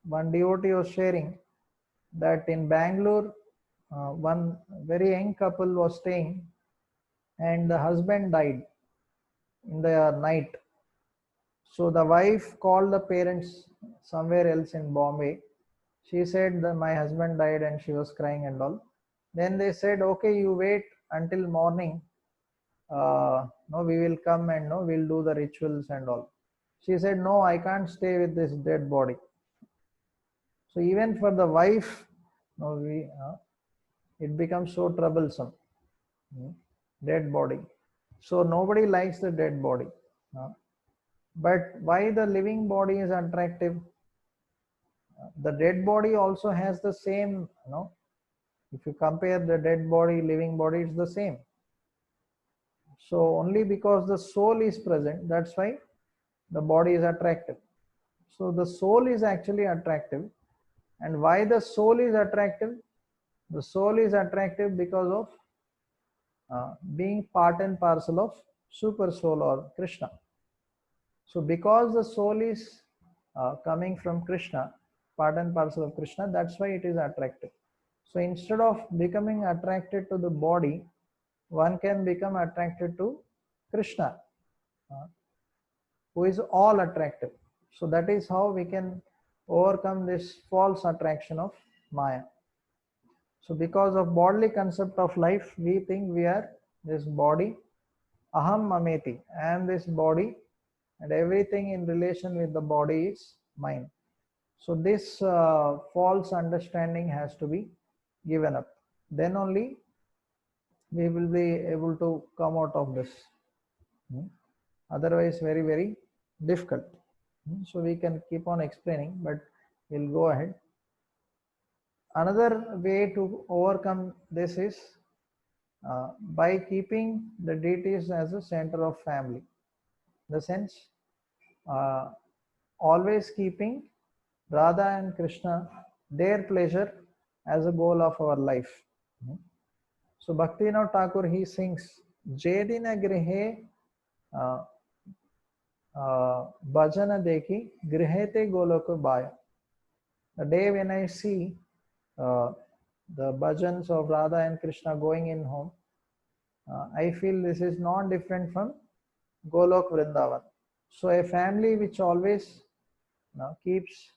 one devotee was sharing that in Bangalore, one very young couple was staying and the husband died in the night. So the wife called the parents somewhere else in Bombay. She said that my husband died and she was crying and all. Then they said, okay, you wait until morning. No, we will come and no, we'll do the rituals and all. She said, no, I can't stay with this dead body. So even for the wife, no, it becomes so troublesome. Dead body. So nobody likes the dead body. But why the living body is attractive? The dead body also has the same, if you compare the dead body, living body, it's the same. So only because the soul is present, that's why the body is attractive. So the soul is actually attractive. And why the soul is attractive? The soul is attractive because of being part and parcel of super soul or Krishna. So because the soul is coming from Krishna, part and parcel of Krishna, that's why it is attractive. So instead of becoming attracted to the body, one can become attracted to Krishna, who is all attractive. So that is how we can overcome this false attraction of Maya. So because of bodily concept of life, we think we are this body. Aham mameti, I am this body, and everything in relation with the body is mine. So this false understanding has to be given up. Then only we will be able to come out of this. Otherwise, very, very difficult. So we can keep on explaining, but we'll go ahead. Another way to overcome this is by keeping the deities as a center of family. In the sense, always keeping Radha and Krishna, their pleasure as a goal of our life. So Bhaktivinoda Thakur, he sings, Jedina Grihe Bhajana Deki Grihete Goloko Baya. The day when I see the bhajans of Radha and Krishna going in home, I feel this is not different from Golok Vrindavan. So a family which always keeps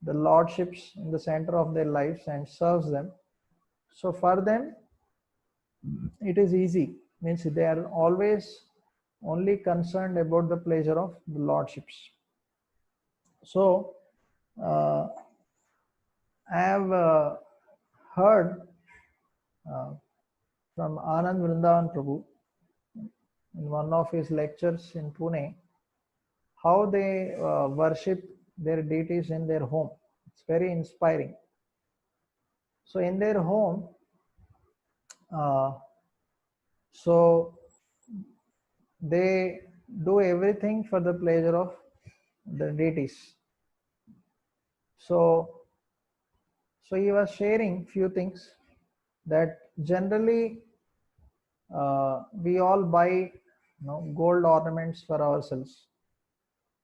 the lordships in the center of their lives and serves them. So for them, it is easy. Means they are always only concerned about the pleasure of the lordships. So I have heard from Anand Vrindavan Prabhu in one of his lectures in Pune, how they worship their deities in their home. It's very inspiring. So in their home, so they do everything for the pleasure of the deities. So he was sharing few things that generally we all buy gold ornaments for ourselves.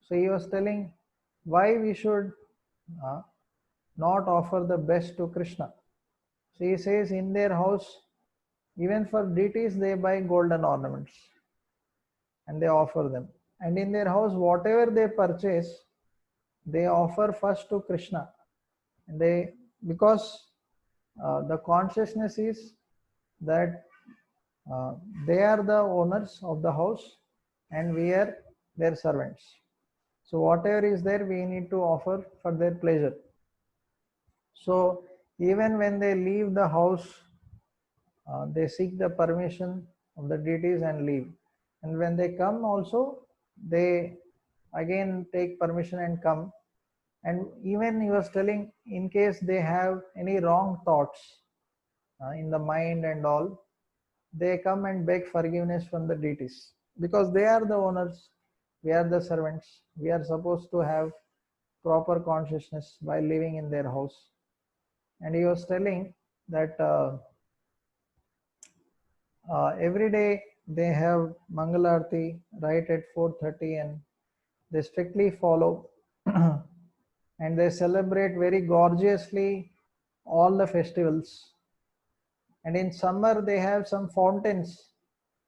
So he was telling why we should uh, not offer the best to Krishna. So he says in their house, even for deities, they buy golden ornaments and they offer them. And in their house, whatever they purchase, they offer first to Krishna. And they, because the consciousness is that uh, they are the owners of the house and we are their servants. So whatever is there, we need to offer for their pleasure. So even when they leave the house, they seek the permission of the deities and leave. And when they come also, they again take permission and come. And even he was telling, in case they have any wrong thoughts in the mind and all, they come and beg forgiveness from the deities because they are the owners, we are the servants, we are supposed to have proper consciousness while living in their house. And he was telling that every day they have Mangalarti right at 4:30 and they strictly follow and they celebrate very gorgeously all the festivals. And in summer they have some fountains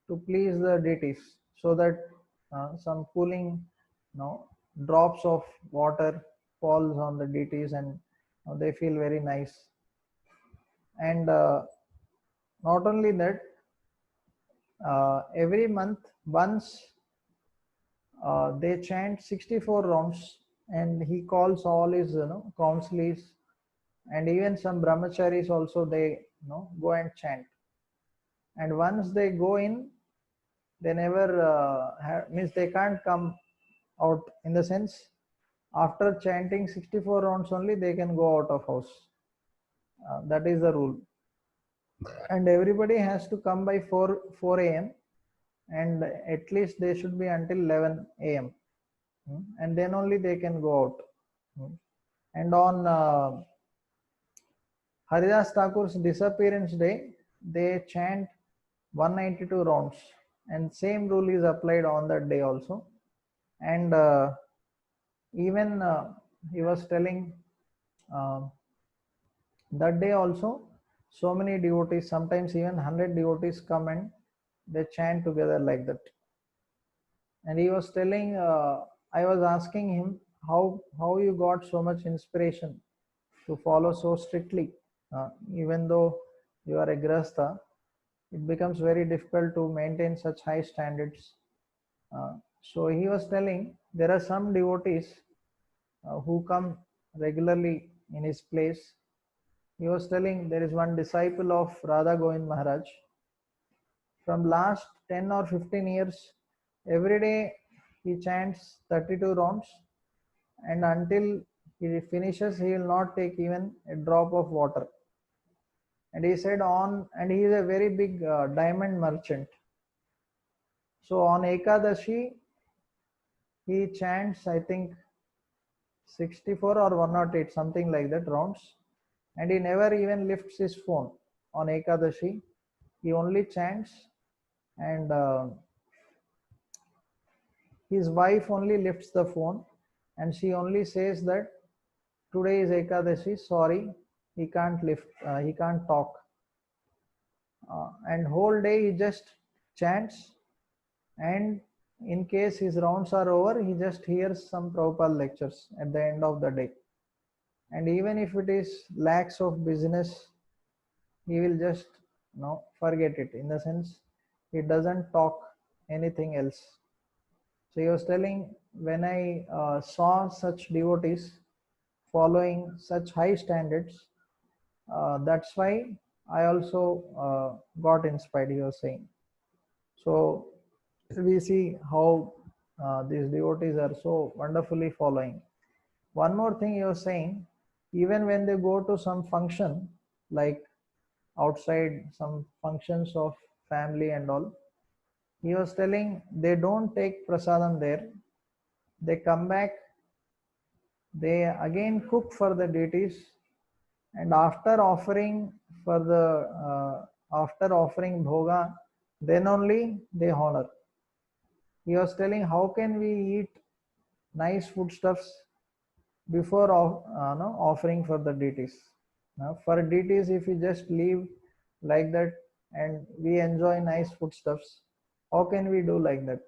to please the deities so that some cooling drops of water falls on the deities and they feel very nice. And not only that, every month once they chant 64 rounds and he calls all his counselees and even some brahmacharis also they go and chant. And once they go in, they never means they can't come out, in the sense after chanting 64 rounds only they can go out of house. That is the rule. And everybody has to come by 4 a.m. and at least they should be until 11 a.m. And then only they can go out. And on Haridas Thakur's disappearance day, they chant 192 rounds, and same rule is applied on that day also. And even he was telling uh, that day also, so many devotees, sometimes even 100 devotees come and they chant together like that. And he was telling, I was asking him how you got so much inspiration to follow so strictly, even though you are a grahastha, it becomes very difficult to maintain such high standards. So he was telling there are some devotees who come regularly in his place. He was telling there is one disciple of Radha Govind Maharaj. From last 10 or 15 years, every day he chants 32 rounds, and until he finishes, he will not take even a drop of water. And he said and he is a very big diamond merchant. So on Ekadashi, he chants, I think, 64 or 108, something like that rounds. And he never even lifts his phone on Ekadashi. He only chants, and his wife only lifts the phone and she only says that today is Ekadashi, sorry, he can't lift, he can't talk. And whole day he just chants, and in case his rounds are over, he just hears some Prabhupada lectures at the end of the day. And even if it is lakhs of business, he will just forget it, in the sense he doesn't talk anything else. So he was telling, when I saw such devotees following such high standards, that's why I also got inspired, he was saying. So we see how these devotees are so wonderfully following. One more thing he was saying, even when they go to some function, like outside some functions of family and all. He was telling they don't take prasadam there. They come back, they again cook for the deities, and after offering bhoga, then only they honor. He was telling, how can we eat nice foodstuffs before no, offering for the deities? For deities, if we just leave like that and we enjoy nice foodstuffs, how can we do like that?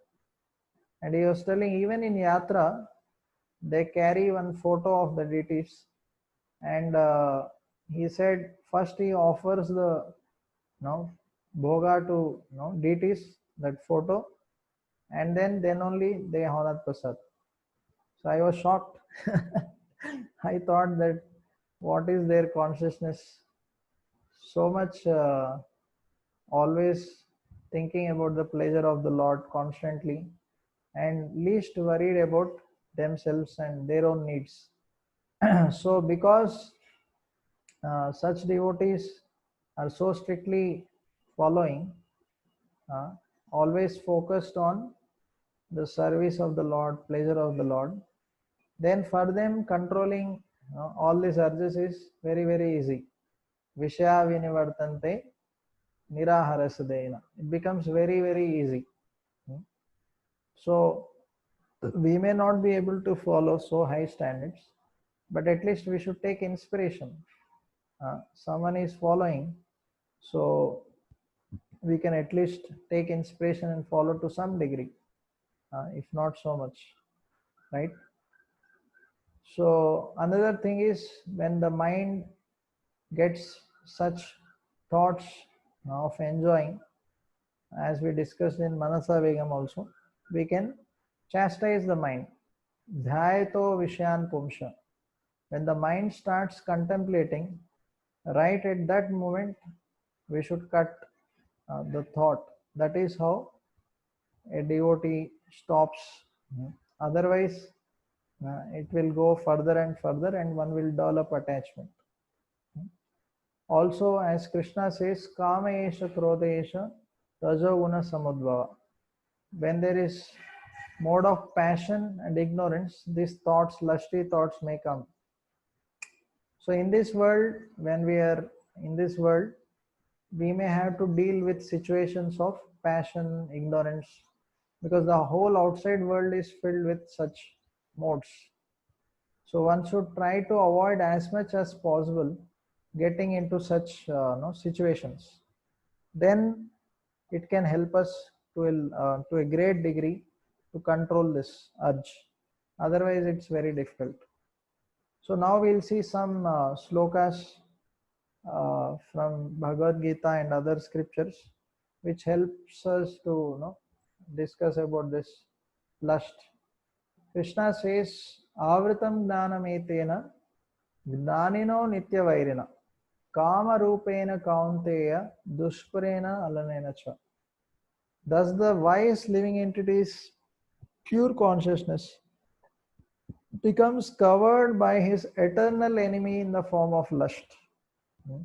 And he was telling, even in yatra, they carry one photo of the deities, and he said first he offers the bhoga to deities, that photo, and then only they honor prasad. So I was shocked. I thought that what is their consciousness? So much always thinking about the pleasure of the Lord constantly, and least worried about themselves and their own needs. So because such devotees are so strictly following, uh, always focused on the service of the Lord, pleasure of the Lord, then for them controlling all these urges is very, very easy. Vishya vinivartante niraharasadena. It becomes very, very easy. So we may not be able to follow so high standards, but at least we should take inspiration. Someone is following, so we can at least take inspiration and follow to some degree, if not so much, right? So another thing is, when the mind gets such thoughts of enjoying, as we discussed in Manasa Vegam also, we can chastise the mind. Dhyayato Vishyan Pumsha. When the mind starts contemplating, right at that moment, we should cut the thought. That is how a devotee stops. Otherwise, it will go further and further, and one will develop attachment. Also, as Krishna says, Kama esha krodha esha rajoguna samudbhava. When there is mode of passion and ignorance, these thoughts, lusty thoughts may come. So in this world, when we are in this world, we may have to deal with situations of passion, ignorance, because the whole outside world is filled with such modes. So one should try to avoid as much as possible getting into such situations. Then it can help us to a great degree to control this urge. Otherwise, it's very difficult. So now we'll see some slokas from Bhagavad Gita and other scriptures, which helps us to discuss about this lust. Krishna says, Avritam Gnanametena Gnanino Nityavairina Kama Rupena Kaunteya Dushparena Alanena Cha. Thus the wise living entity's pure consciousness becomes covered by his eternal enemy in the form of lust.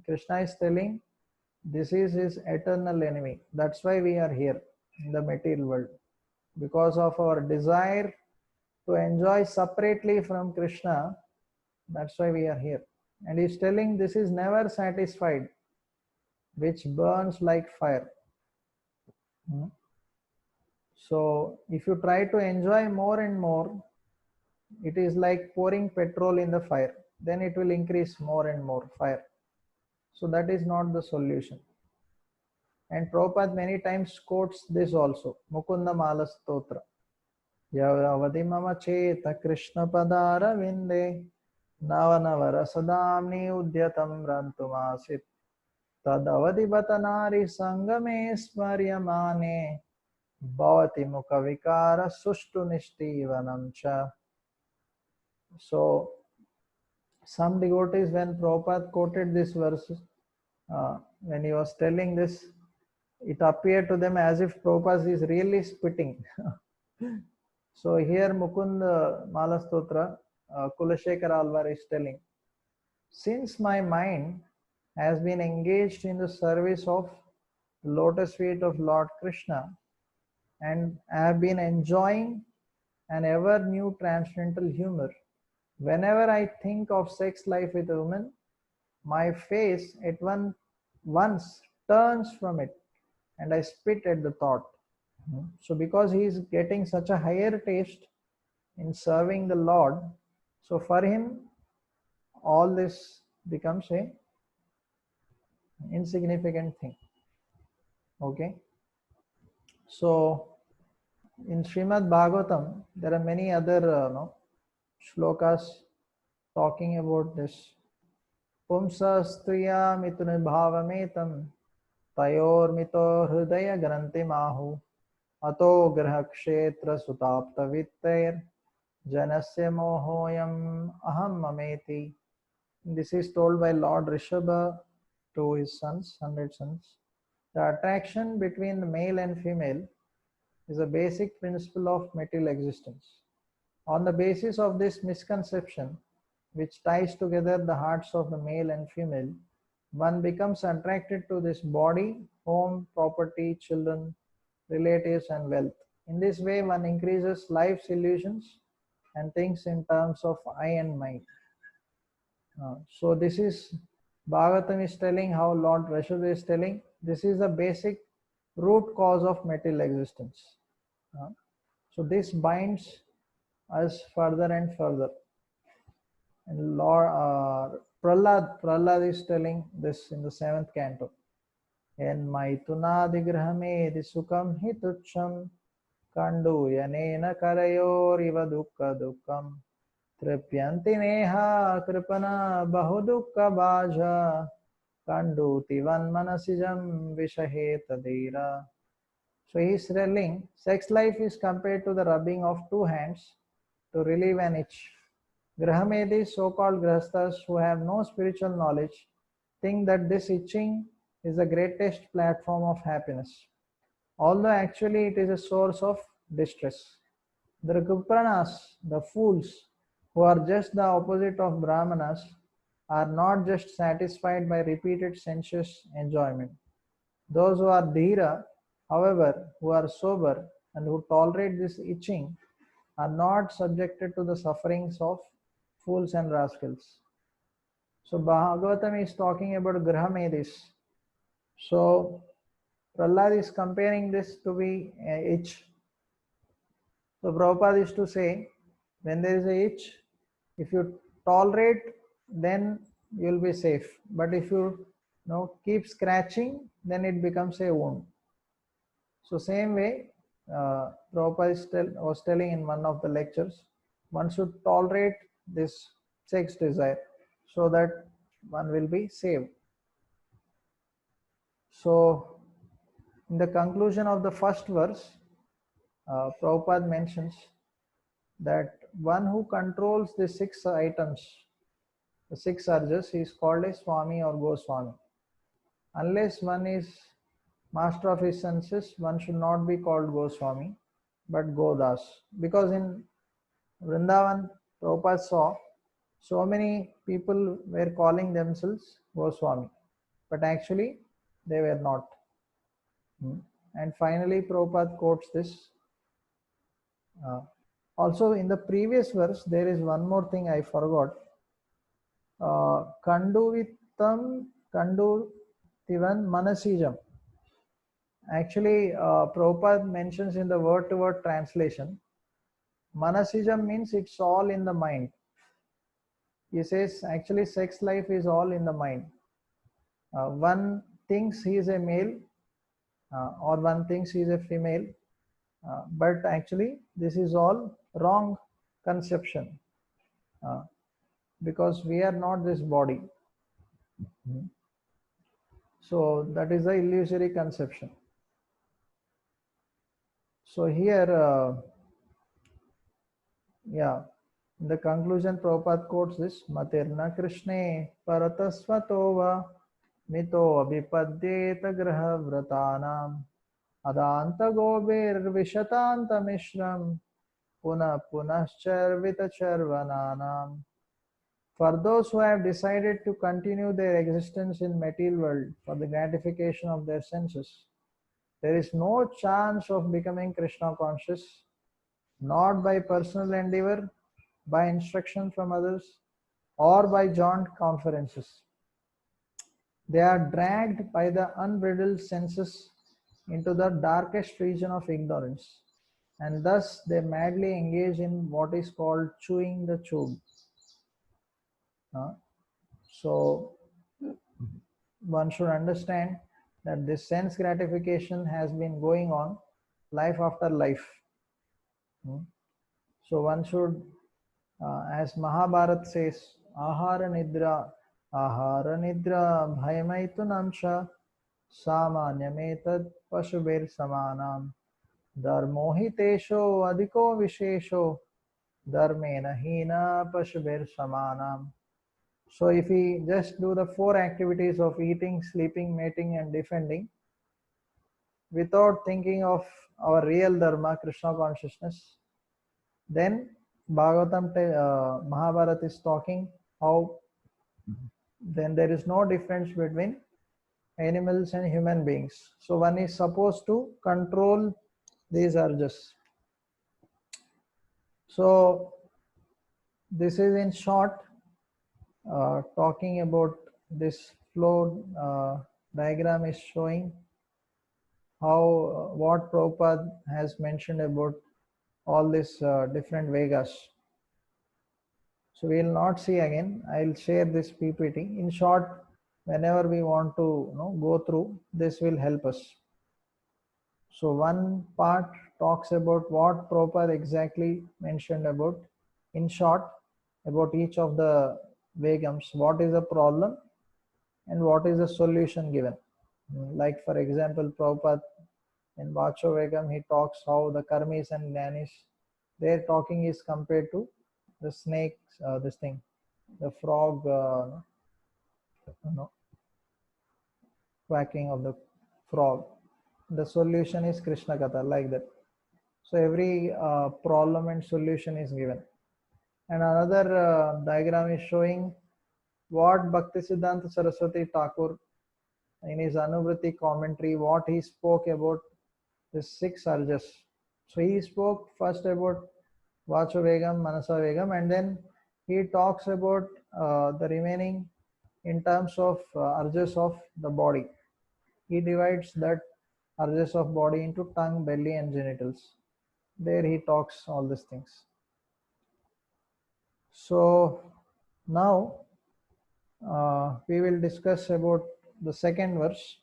Krishna is telling this is his eternal enemy. That's why we are here in the material world. Because of our desire to enjoy separately from Krishna, that's why we are here. And he's telling this is never satisfied, which burns like fire. So if you try to enjoy more and more, it is like pouring petrol in the fire. Then it will increase more and more fire. So that is not the solution. And Prabhupada many times quotes this also, Mukunda Mala Stotra. Yavavadi mama cheta Krishna padara vinde navanavara sadamni udyatam rantumasit tadavadi batanari sangame smaryamane bhavati mukha vikara sushtu nishtivanam cha. So some devotees, when Prabhupada quoted this verse, when he was telling this, it appeared to them as if Prabhupada is really spitting. So here Mukund Malastotra, Kulashekar Alvar is telling, since my mind has been engaged in the service of the lotus feet of Lord Krishna and have been enjoying an ever new transcendental humor. Whenever I think of sex life with a woman, my face once turns from it and I spit at the thought. So, because he is getting such a higher taste in serving the Lord, so for him, all this becomes a insignificant thing. Okay. So, in Srimad Bhagavatam, there are many other shlokas talking about this. Pumsa striya mitun bhavametam tayormito hridaya granti mahu ato graha kshetra sutapta vittair janasya mohoyam aham mameti. This is told by Lord Rishabha to his sons, 100 sons. The attraction between the male and female is a basic principle of material existence. On the basis of this misconception, which ties together the hearts of the male and female, one becomes attracted to this body, home, property, children, relatives, and wealth. In this way, one increases life's illusions and thinks in terms of I and mine. So this is Bhagavatam is telling how Lord Rishabha is telling this is the basic root cause of material existence. So this binds us further and further. And Lord Prahlad is telling this in the 7th canto. En maitunadigrahame sukam hitucham kandu yanena karayor iva dukkha dukkam tripyanti neha kripana bahudukka bhaja kandu tivan manasijam vishaheta. So he is telling sex life is compared to the rubbing of two hands to relieve an itch. Grahamedis, so-called grahasthas who have no spiritual knowledge, think that this itching is the greatest platform of happiness, although actually it is a source of distress. The Kupranas, the fools, who are just the opposite of Brahmanas, are not just satisfied by repeated sensuous enjoyment. Those who are dhira, however, who are sober and who tolerate this itching, are not subjected to the sufferings of fools and rascals. So Bhagavatam is talking about Grahamedis. So Prahlad is comparing this to be an itch. So Prabhupada is to say, when there is a itch, if you tolerate, then you will be safe. But if you keep scratching, then it becomes a wound. So same way, Prabhupada was telling in one of the lectures, one should tolerate this sex desire so that one will be saved. So in the conclusion of the first verse, Prabhupada mentions that one who controls the 6 items, the 6 urges, is called a Swami or Goswami. Unless one is master of his senses, one should not be called Goswami, but Godas. Because in Vrindavan, Prabhupada saw so many people were calling themselves Goswami, but actually they were not. And finally, Prabhupada quotes this. Also, in the previous verse, there is one more thing I forgot. Kanduvitam Kandutivan Manasijam. Actually, Prabhupada mentions in the word-to-word translation, Manasijam means it's all in the mind. He says actually sex life is all in the mind. One thinks he is a male or one thinks he is a female, but actually this is all wrong conception because we are not this body. So that is the illusory conception. So here, in the conclusion, Prabhupada quotes this, Matirna Krishne Paratasvatova Mito Abhipadyeta Graha Vratanam Adanta Gobir Vishatanta Mishram Puna Punascharvita Charvananam. For those who have decided to continue their existence in material world for the gratification of their senses, there is no chance of becoming Krishna conscious, not by personal endeavor, by instruction from others, or by joint conferences. They are dragged by the unbridled senses into the darkest region of ignorance, and thus they madly engage in what is called chewing the tube. So one should understand that this sense gratification has been going on life after life. So one should, as Mahabharata says, Ahara Nidra Bhayamaitunam Sha Samanyametad Pashubir Samanam Dharmohitesho Adhiko Vishesho Dharmena Hina Pashubir Samanam. So if we just do the 4 activities of eating, sleeping, mating and defending without thinking of our real dharma, Krishna consciousness, then Mahabharata is talking how then there is no difference between animals and human beings. So one is supposed to control these urges. So this is in short talking about this flow diagram is showing how what Prabhupada has mentioned about all these different Vegas. So we will not see again. I will share this PPT. In short, whenever we want to go through, this will help us. So one part talks about what Prabhupada exactly mentioned about, in short, about each of the Vegams, what is the problem and what is the solution given. Like for example, Prabhupada in Vacho Vegam, he talks how the Karmis and Jnanis, their talking is compared to the snakes, the frog, quacking of the frog. The solution is Krishna Katha, like that. So every problem and solution is given. And another diagram is showing what Bhaktisiddhanta Saraswati Thakur in his Anuvriti commentary, what he spoke about the 6 urges. So he spoke first about Vacho Vegam, Manasa Vegam, and then he talks about the remaining in terms of urges of the body. He divides that urges of body into tongue, belly and genitals. There he talks all these things. So now we will discuss about the second verse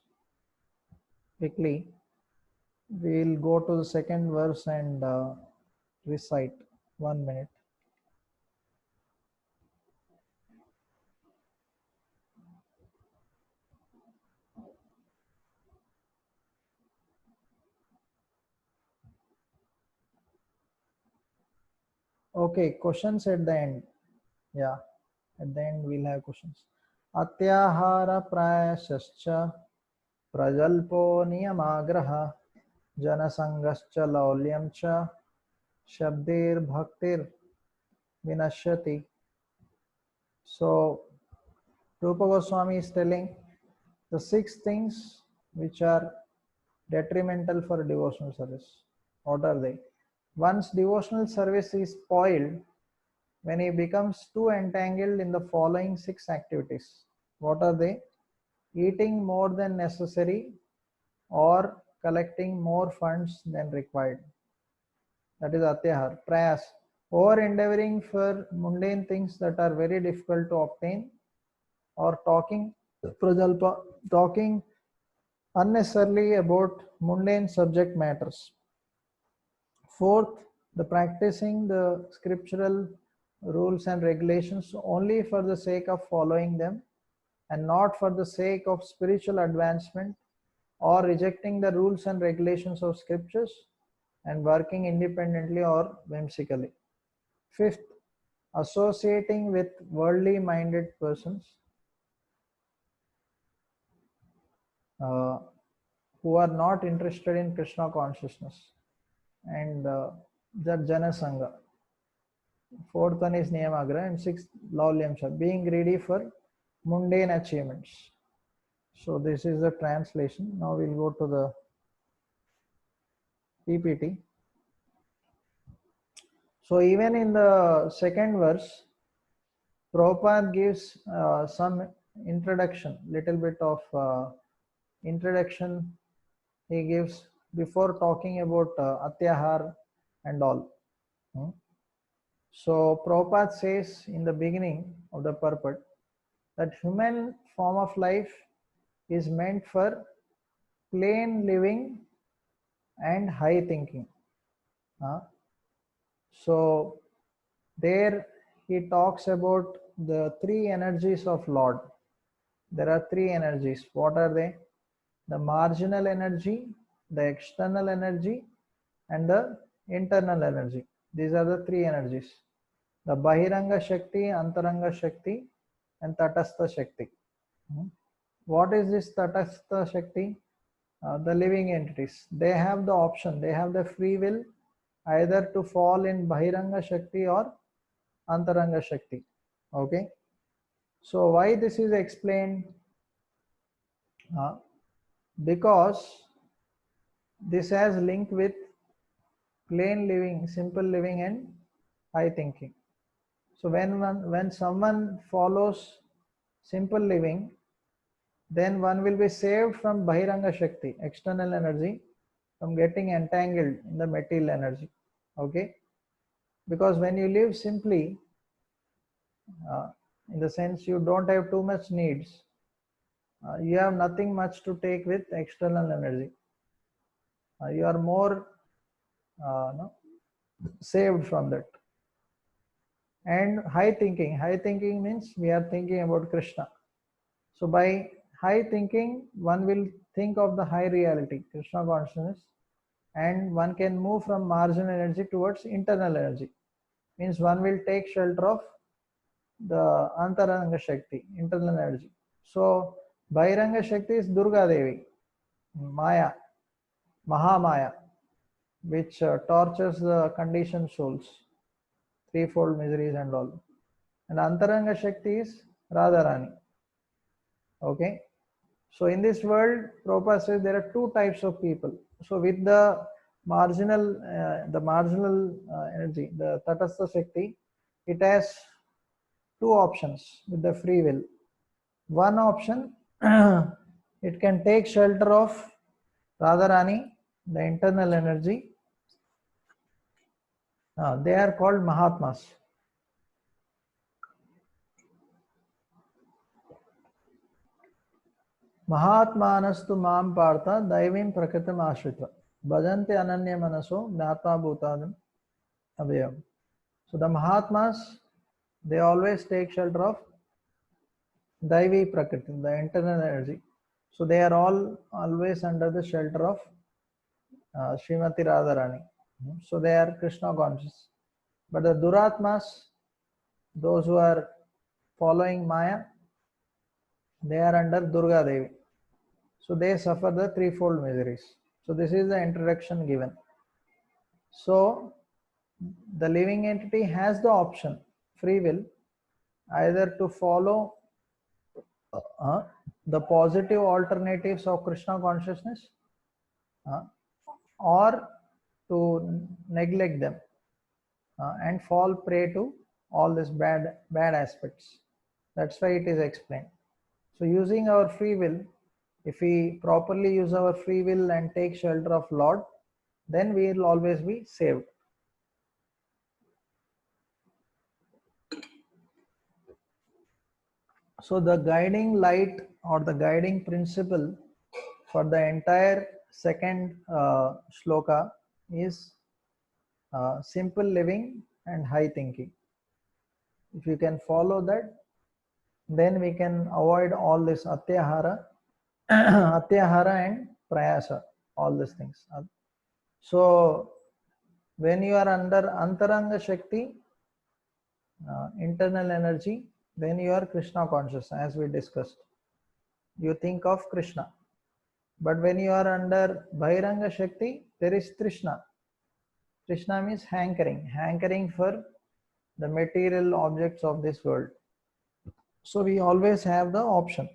quickly. We will go to the second verse and recite. 1 minute. Okay, questions at the end. Yeah, at the end we'll have questions. Atyahara prayasascha prajalpo niyamagraha janasangascha laulyamcha shabdir bhaktir vinashyati. So Rupa Goswami is telling the 6 things which are detrimental for devotional service. What are they? Once devotional service is spoiled, when he becomes too entangled in the following 6 activities. What are they? Eating more than necessary or collecting more funds than required. That is atyahar. Prayas. Over endeavoring for mundane things that are very difficult to obtain, or talking prajalpa, talking unnecessarily about mundane subject matters. Fourth, the practicing the scriptural rules and regulations only for the sake of following them and not for the sake of spiritual advancement, or rejecting the rules and regulations of scriptures and working independently or whimsically. Fifth, associating with worldly minded persons who are not interested in Krishna consciousness and the Jana Sangha. Fourth one is Niyamagra, and sixth Laulyamsha, being greedy for mundane achievements. So this is the translation. Now we'll go to the PPT. So even in the second verse, Prabhupada gives some introduction, little bit of introduction he gives before talking about Atyahar and all. So Prabhupada says in the beginning of the purport that human form of life is meant for plain living and high thinking. So there he talks about the three energies of Lord. There are three energies. What are they? The marginal energy, the external energy, and the internal energy. These are the three energies. The Bahiranga Shakti, Antaranga Shakti, and Tatastha Shakti. What is this Tatastha Shakti? The living entities. They have the option, they have the free will either to fall in Bahiranga Shakti or Antaranga Shakti. Okay. So why this is explained? Because this has link with plain living, simple living, and high thinking. So when someone follows simple living, then one will be saved from Bahiranga Shakti, external energy, from getting entangled in the material energy. Okay. Because when you live simply, in the sense you don't have too much needs, you have nothing much to take with external energy. You are more saved from that. And high thinking means we are thinking about Krishna. So by high thinking, one will think of the high reality, Krishna consciousness, and one can move from marginal energy towards internal energy. Means one will take shelter of the Antaranga Shakti, internal energy. So Bahiranga Shakti is Durga Devi, Maya, Mahamaya, which tortures the conditioned souls, threefold miseries and all. And Antaranga Shakti is Radharani. Okay. So in this world, Prabhupada says there are two types of people. So with the marginal energy, the Tatastha Shakti, it has two options with the free will. One option, it can take shelter of Radharani, the internal energy. They are called Mahatmas. Mahatmanastu mam partha daivim prakritam ashritva bhajante ananya manaso jnatva bhutadam avayam. So the Mahatmas, they always take shelter of Daivi Prakriti, the internal energy. So they are all always under the shelter of Srimati Radharani. So they are Krishna conscious. But the Duratmas, those who are following Maya, they are under Durga Devi. So they suffer the threefold miseries. So this is the introduction given. So the living entity has the option, free will, either to follow the positive alternatives of Krishna consciousness or to neglect them and fall prey to all these bad aspects. That's why it is explained. So using our free will, if we properly use our free will and take shelter of Lord, then we will always be saved. So the guiding light or the guiding principle for the entire second shloka is simple living and high thinking. If you can follow that, then we can avoid all this atyahara, atyahara and prayasa, all these things. So when you are under Antaranga Shakti, internal energy, then you are Krishna conscious, as we discussed. You think of Krishna. But when you are under Bahiranga Shakti, there is Trishna. Trishna means hankering for the material objects of this world. So we always have the option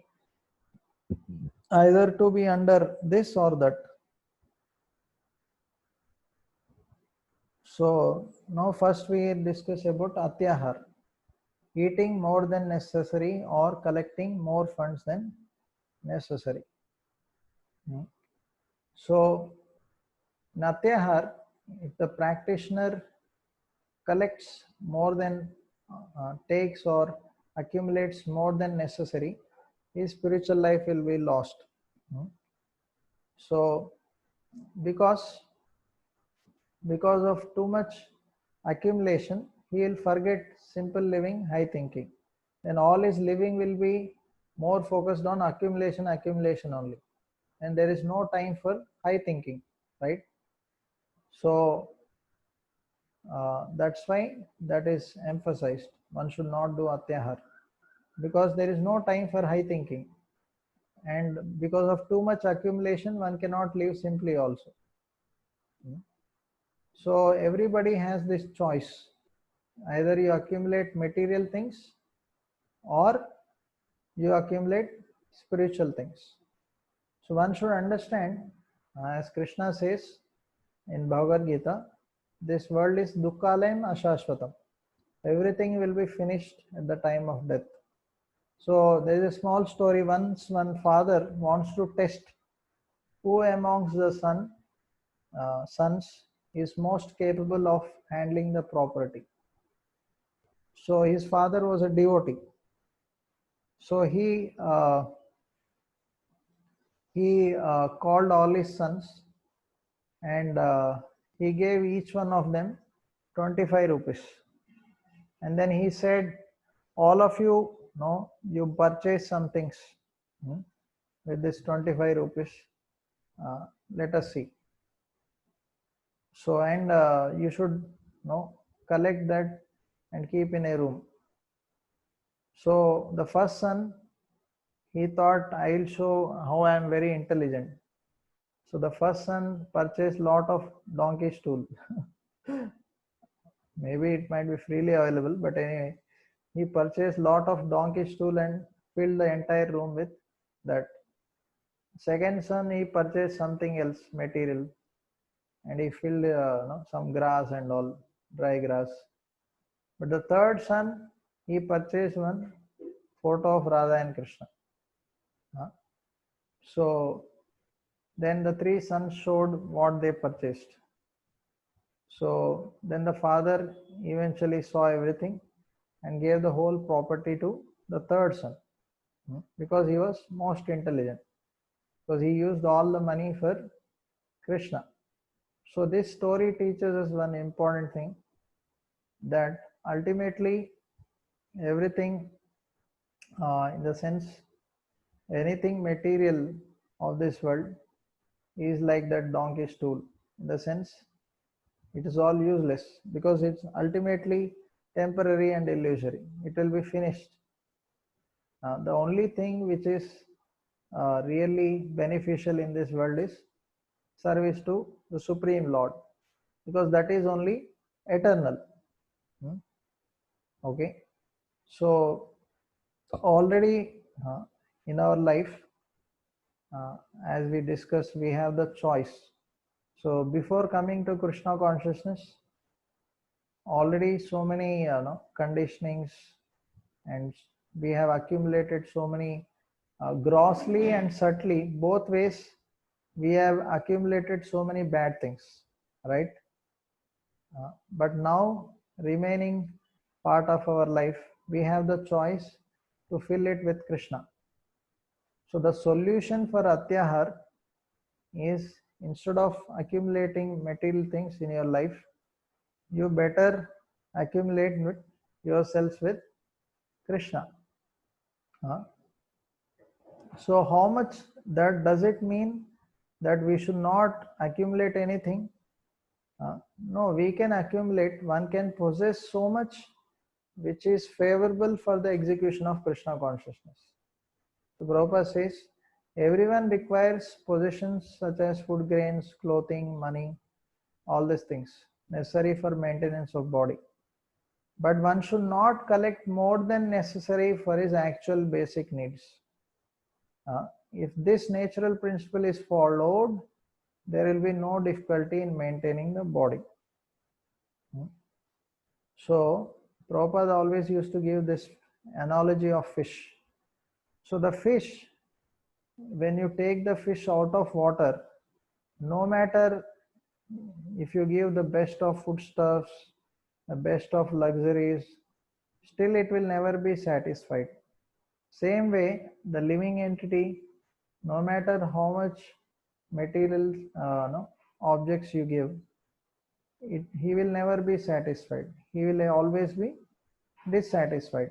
either to be under this or that. So now first we discuss about atyahar, eating more than necessary or collecting more funds than necessary. So in atyahar, if the practitioner collects more than takes or accumulates more than necessary, his spiritual life will be lost. So because of too much accumulation, he will forget simple living, high thinking. Then all his living will be more focused on accumulation only, and there is no time for high thinking, right? So that's why that is emphasized. One should not do atyahar because there is no time for high thinking, and because of too much accumulation, one cannot live simply also. So everybody has this choice. Either you accumulate material things or you accumulate spiritual things. So one should understand, as Krishna says in Bhagavad Gita, this world is dukkhalayam ashashvatam. Everything will be finished at the time of death. So there is a small story. Once one father wants to test who amongst the sons is most capable of handling the property. So his father was a devotee. So he called all his sons, and he gave each one of them 25 rupees. And then he said, all of you, you purchase some things with this 25 rupees. Let us see. So, and you should collect that and keep in a room. So the first son, he thought, I'll show how I am very intelligent. So the first son purchased lot of donkey stool. Maybe it might be freely available, but anyway, he purchased lot of donkey stool and filled the entire room with that. Second son, he purchased something else, material, and he filled some grass and all, dry grass. But the third son, he purchased one photo of Radha and Krishna. So then the three sons showed what they purchased. So then the father eventually saw everything and gave the whole property to the third son because he was most intelligent, because he used all the money for Krishna. So this story teaches us one important thing, that ultimately everything, in the sense anything material of this world is like that donkey stool. In the sense, it is all useless because it's ultimately temporary and illusory. It will be finished. The only thing which is really beneficial in this world is service to the Supreme Lord, because that is only eternal. Okay, so already in our life, as we discussed, we have the choice. So before coming to Krishna consciousness, already so many conditionings, and we have accumulated so many grossly and subtly, both ways we have accumulated so many bad things, right? But now remaining part of our life, we have the choice to fill it with Krishna. So the solution for atyahar is, instead of accumulating material things in your life, you better accumulate with yourselves with Krishna. So how much that does it mean that we should not accumulate anything? No, we can accumulate. One can possess so much which is favorable for the execution of Krishna consciousness. So Prabhupada says, everyone requires possessions such as food grains, clothing, money, all these things necessary for maintenance of body. but one should not collect more than necessary for his actual basic needs. If this natural principle is followed, there will be no difficulty in maintaining the body. So Prabhupada always used to give this analogy of fish. So the fish, when you take the fish out of water, no matter if you give the best of foodstuffs, the best of luxuries, still it will never be satisfied. Same way, the living entity, no matter how much material objects you give, he will never be satisfied. He will always be dissatisfied.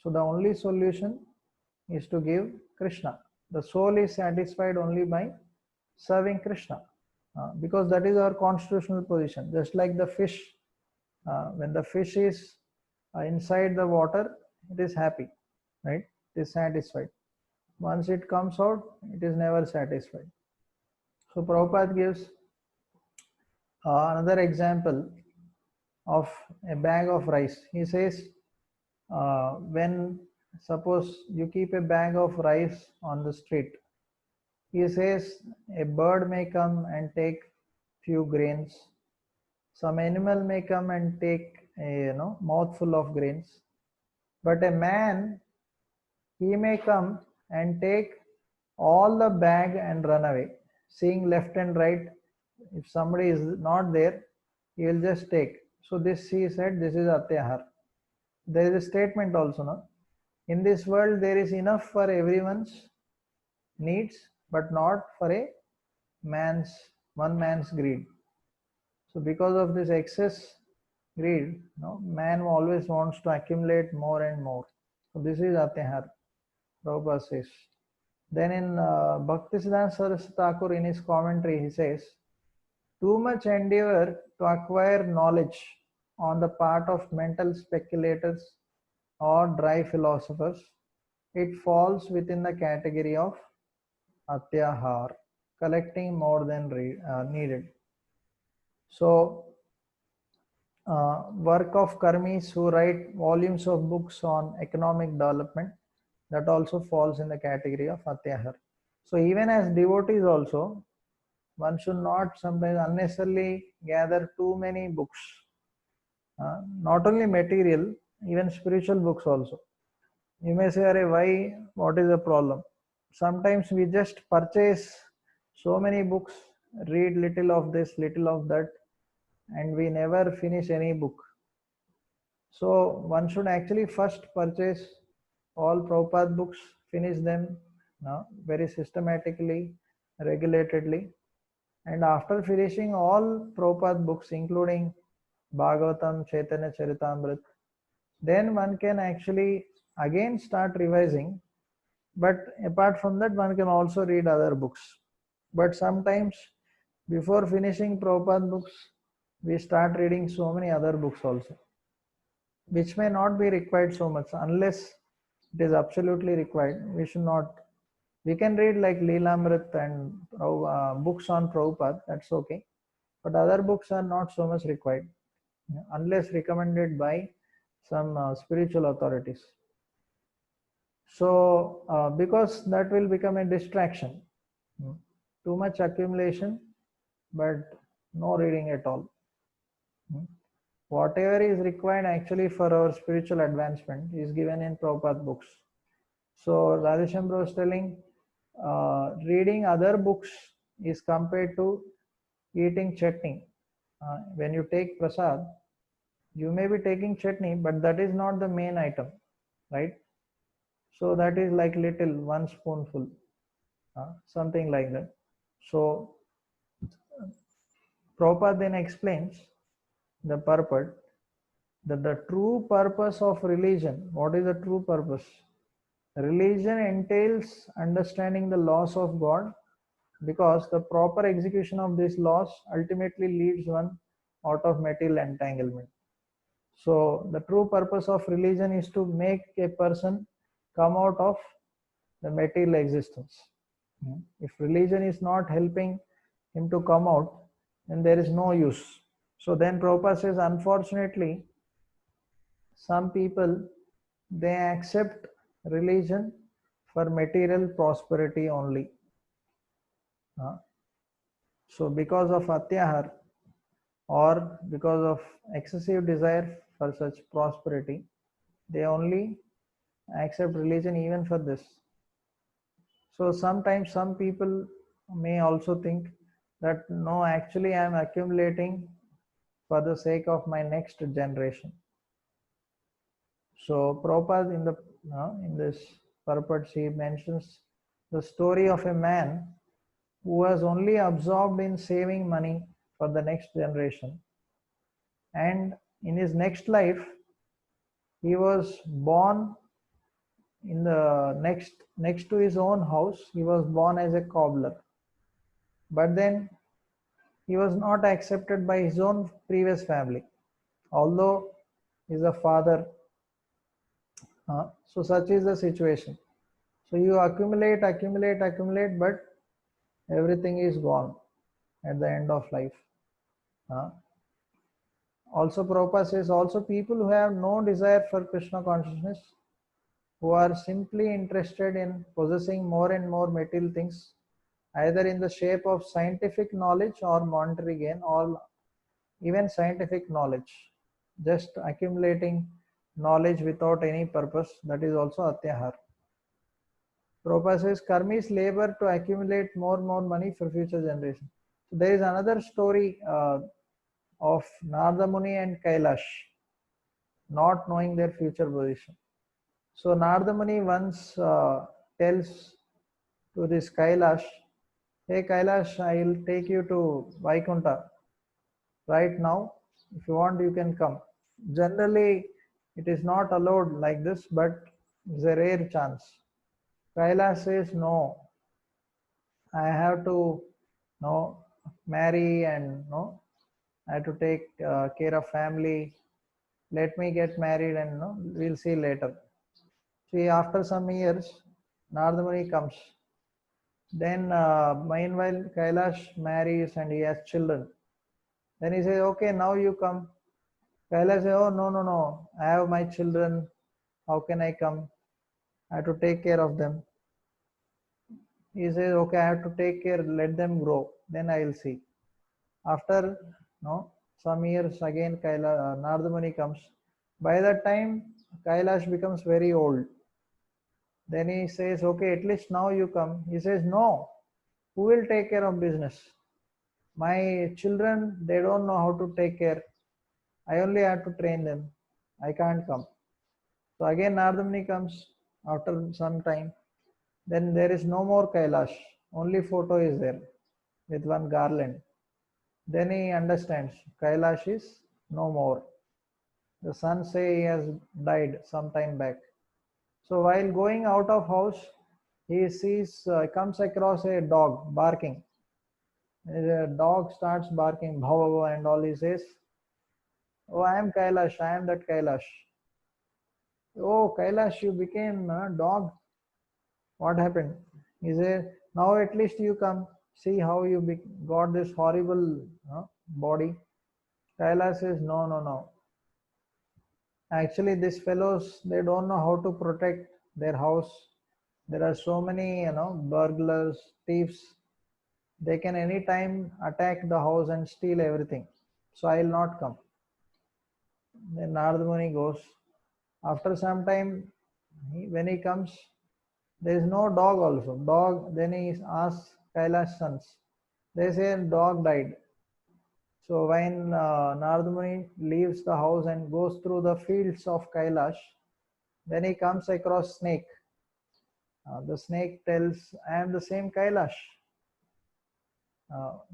So the only solution is to give Krishna. The soul is satisfied only by serving Krishna, because that is our constitutional position. Just like the fish, when the fish is inside the water, it is happy, right? It is satisfied. Once it comes out, it is never satisfied. So Prabhupada gives another example of a bag of rice. He says, when suppose you keep a bag of rice on the street, he says a bird may come and take few grains. Some animal may come and take a mouthful of grains. But a man, he may come and take all the bag and run away. Seeing left and right, if somebody is not there, he will just take. So this, he said, this is atyahar. There is a statement also, no? In this world, there is enough for everyone's needs, but not for one man's greed. So because of this excess greed, man always wants to accumulate more and more. So this is atyahar, Prabhupada says. Then in Bhaktisiddhanta Saraswati Thakur, in his commentary, he says, too much endeavor to acquire knowledge on the part of mental speculators or dry philosophers, it falls within the category of atyahar, collecting more than needed. So, work of karmis who write volumes of books on economic development, that also falls in the category of atyahar. So even as devotees also, one should not sometimes unnecessarily gather too many books. Not only material, even spiritual books also. You may say, Arey, why? What is the problem? Sometimes we just purchase so many books, read little of this, little of that, and we never finish any book. So one should actually first purchase all Prabhupada books, finish them very systematically, regulatedly, and after finishing all Prabhupada books, including Bhagavatam, Chaitanya Charitamrita, then one can actually again start revising. But apart from that, one can also read other books. But sometimes before finishing Prabhupada books, we start reading so many other books also, which may not be required so much. Unless it is absolutely required, we should not. We can read like Leelamrit and books on Prabhupada, that's okay. But other books are not so much required, unless recommended by some spiritual authorities. So, because that will become a distraction. Too much accumulation, but no reading at all. Whatever is required actually for our spiritual advancement is given in Prabhupada books. So Radheshambra was telling, reading other books is compared to eating chutney. When you take prasad, you may be taking chutney, but that is not the main item, right? So that is like little, one spoonful, something like that. So Prabhupada then explains the purport that the true purpose of religion, what is the true purpose? Religion entails understanding the laws of God, because the proper execution of these laws ultimately leads one out of material entanglement. So the true purpose of religion is to make a person come out of the material existence. If religion is not helping him to come out, then there is no use. So then Prabhupada says, unfortunately, some people, they accept religion for material prosperity only. So because of atyahar or because of excessive desire for such prosperity, they only accept religion even for this. So sometimes some people may also think that no, actually I am accumulating for the sake of my next generation. So Prabhupada in this purport, he mentions the story of a man who was only absorbed in saving money for the next generation, and in his next life he was born in the next to his own house. He was born as a cobbler, but then he was not accepted by his own previous family, although he is a father. So such is the situation. So you accumulate, but everything is gone at the end of life. Also Prabhupada says, also people who have no desire for Krishna consciousness, who are simply interested in possessing more and more material things, either in the shape of scientific knowledge or monetary gain, or even scientific knowledge, just accumulating knowledge without any purpose, that is also atyahar. Prabhupada says, karmis labor to accumulate more and more money for future generation. So there is another story of Narada Muni and Kailash not knowing their future position. So Narada Muni once tells to this Kailash, hey Kailash, I will take you to Vaikunta right now. If you want, you can come. Generally, it is not allowed like this, but it's a rare chance. Kailash says, no, I have to marry and I have to take care of family. Let me get married and we'll see later. See, after some years, Narada Muni comes. Then, meanwhile, Kailash marries and he has children. Then he says, okay, now you come. Kailash says, oh, no, no, no, I have my children. How can I come? I have to take care of them. He says, okay, I have to take care, let them grow. Then I will see. After some years, again, Narada Muni comes. By that time, Kailash becomes very old. Then he says, okay, at least now you come. He says, no, who will take care of business? My children, they don't know how to take care. I only have to train them. I can't come. So again Narada Muni comes after some time. Then there is no more Kailash. Only photo is there with one garland. Then he understands Kailash is no more. The son say he has died some time back. So while going out of house, he comes across a dog barking. The dog starts barking, bhav, bhav, and all. He says, oh, I am Kailash, I am that Kailash. Oh, Kailash, you became a dog. What happened? He said, now at least you come. See how you got this horrible body. Kailash says, no, no, no. Actually, these fellows, they don't know how to protect their house. There are so many, burglars, thieves. They can anytime attack the house and steal everything. So I will not come. Then Narada Muni goes. After some time, when he comes, there is no dog also. Dog, then he asks Kailash sons. They say dog died. So when Narada Muni leaves the house and goes through the fields of Kailash, then he comes across snake. The snake tells, I am the same Kailash.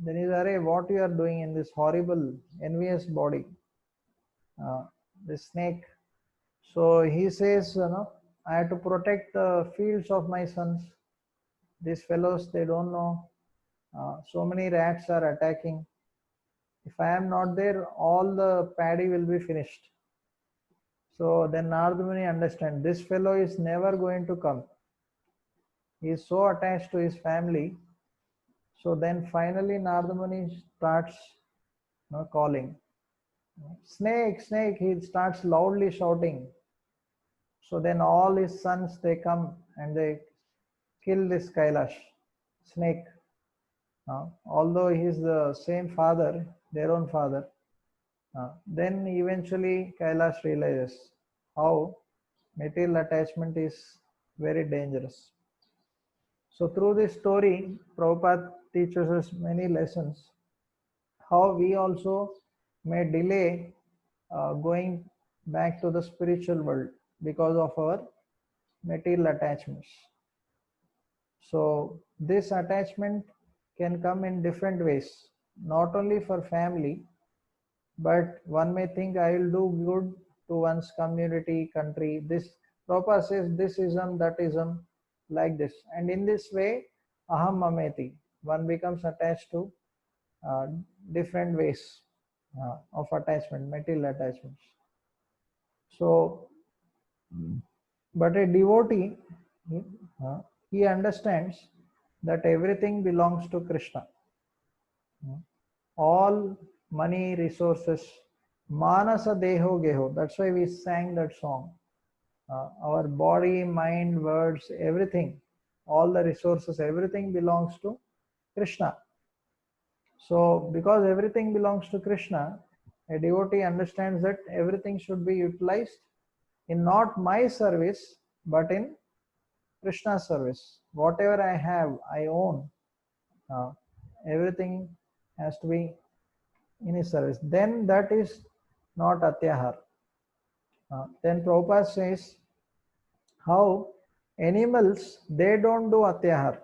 Then he says, Arey, what you are doing in this horrible, envious body? The snake. So he says, I have to protect the fields of my sons. These fellows, they don't know. So many rats are attacking. If I am not there, all the paddy will be finished. So then Narada Muni understands this fellow is never going to come. He is so attached to his family. So then finally Narada Muni starts calling. Snake, snake, he starts loudly shouting. So then all his sons, they come and they kill this Kailash, snake. Although he is the same father, their own father, then eventually Kailash realizes how material attachment is very dangerous. So through this story, Prabhupada teaches us many lessons. How we also may delay going back to the spiritual world because of our material attachments. So this attachment can come in different ways, not only for family, but one may think I will do good to one's community, country. This Prabhupada says this ism, that ism, like this. And in this way, aham mameti, one becomes attached to uh, different ways of attachment, material attachments. So, but a devotee, uh, he understands that everything belongs to Krishna. All money, resources, manasa deho geho. That's why we sang that song. Our body, mind, words, everything, all the resources, everything belongs to Krishna. So, because everything belongs to Krishna, a devotee understands that everything should be utilized in not my service, but in Krishna's service. Whatever I have, I own. Uh, Everything has to be in his service. Then that is not atyahar. Then Prabhupada says how animals, they don't do atyahar.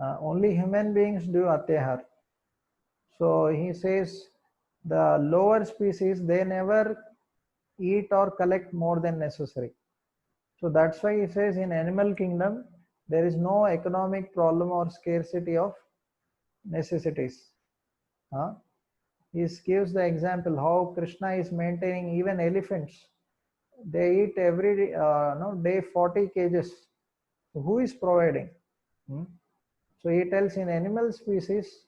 Only human beings do atyahar. So he says the lower species, they never eat or collect more than necessary. So that's why he says in animal kingdom, there is no economic problem or scarcity of necessities. He gives the example how Krishna is maintaining even elephants. They eat every day 40 kgs. So who is providing? So he tells in animal species,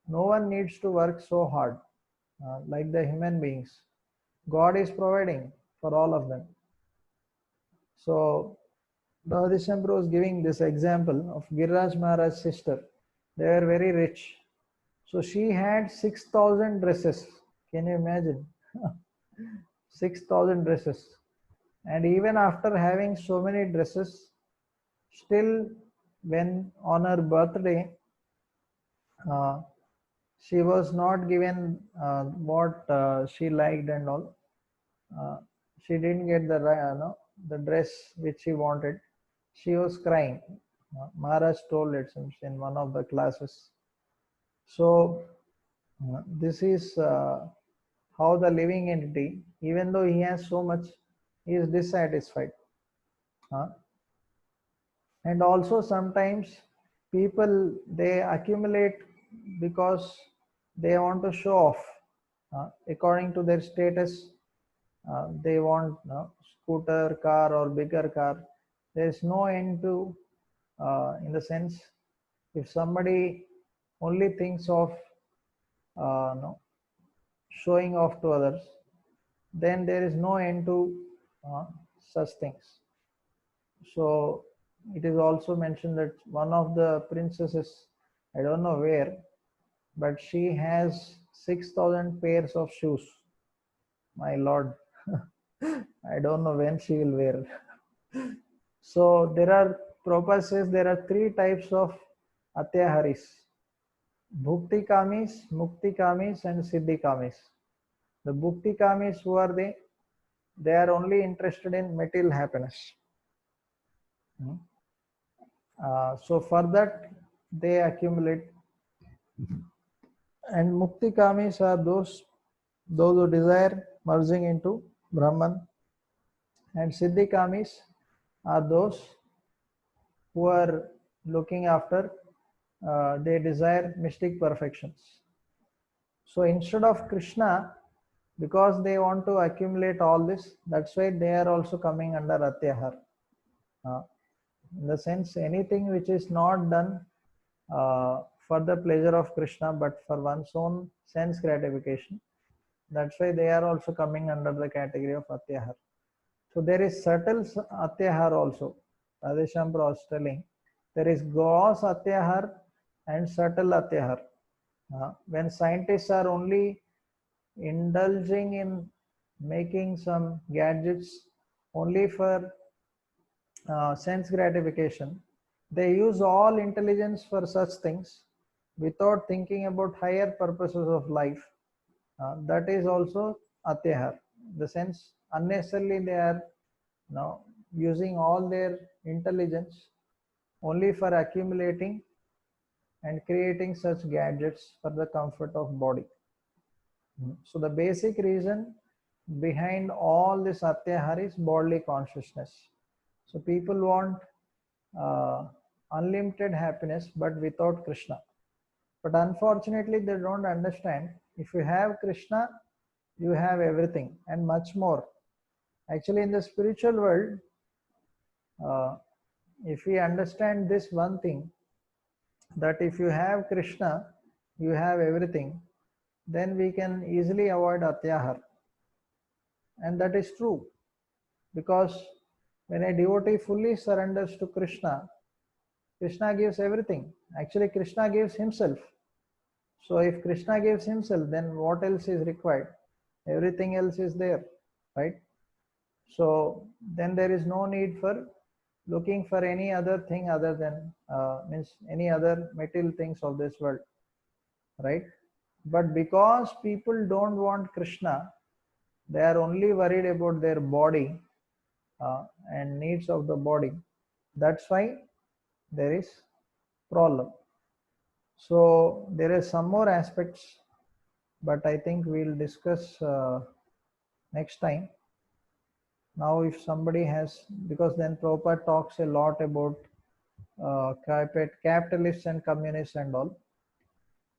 no one needs to work so hard like the human beings. God is providing for all of them. So Bhavadishambhru was giving this example of Giriraj Maharaj's sister. They were very rich. So she had 6,000 dresses. Can you imagine? 6,000 dresses. And even after having so many dresses, still when on her birthday, uh, she was not given what she liked and all. Uh, she didn't get the dress which she wanted. She was crying. Maharaj told it in one of the classes. So this is how the living entity, even though he has so much, he is dissatisfied. And also sometimes people, they accumulate because they want to show off according to their status. They want scooter, car, or bigger car. There is no end to, in the sense, if somebody only thinks of no, showing off to others, then there is no end to such things. So it is also mentioned that one of the princesses, I don't know where, but she has 6,000 pairs of shoes. My lord, I don't know when she will wear. So there are, Prabhupada says there are three types of atyaharis: bhukti kamis, mukti kamis, and siddhi kamis. The bhukti kamis, who are they? They are only interested in material happiness. So for that they accumulate. And mukti kamis are those who desire merging into Brahman. And siddhi kamis are those who are looking after, they desire mystic perfections. So instead of Krishna, because they want to accumulate all this, that's why they are also coming under atyahar. In the sense, anything which is not done for the pleasure of Krishna, but for one's own sense gratification, That's why they are also coming under the category of Atyahar. So there is subtle Atyahar also. Radheshambra was telling there is gross Atyahar and subtle Atyahar. When scientists are only indulging in making some gadgets only for sense gratification, they use all intelligence for such things without thinking about higher purposes of life. That is also Atyahar. The sense unnecessarily they are now using all their intelligence only for accumulating and creating such gadgets for the comfort of body. So the basic reason behind all this Atyahar is bodily consciousness. So people want unlimited happiness but without Krishna. But unfortunately they don't understand, if you have Krishna, you have everything and much more. Actually in the spiritual world, if we understand this one thing, that if you have Krishna, you have everything, then we can easily avoid Atyahar. And that is true, because when a devotee fully surrenders to Krishna, Krishna gives everything. Actually, Krishna gives himself. So if Krishna gives himself, then what else is required? Everything else is there, right? So then there is no need for looking for any other thing other than means any other material things of this world, right? But because people don't want Krishna, they are only worried about their body and needs of the body. That's why there is problem. So there are some more aspects, but I think we'll discuss next time. Now if somebody has, because then Prabhupada talks a lot about capitalists and communists and all.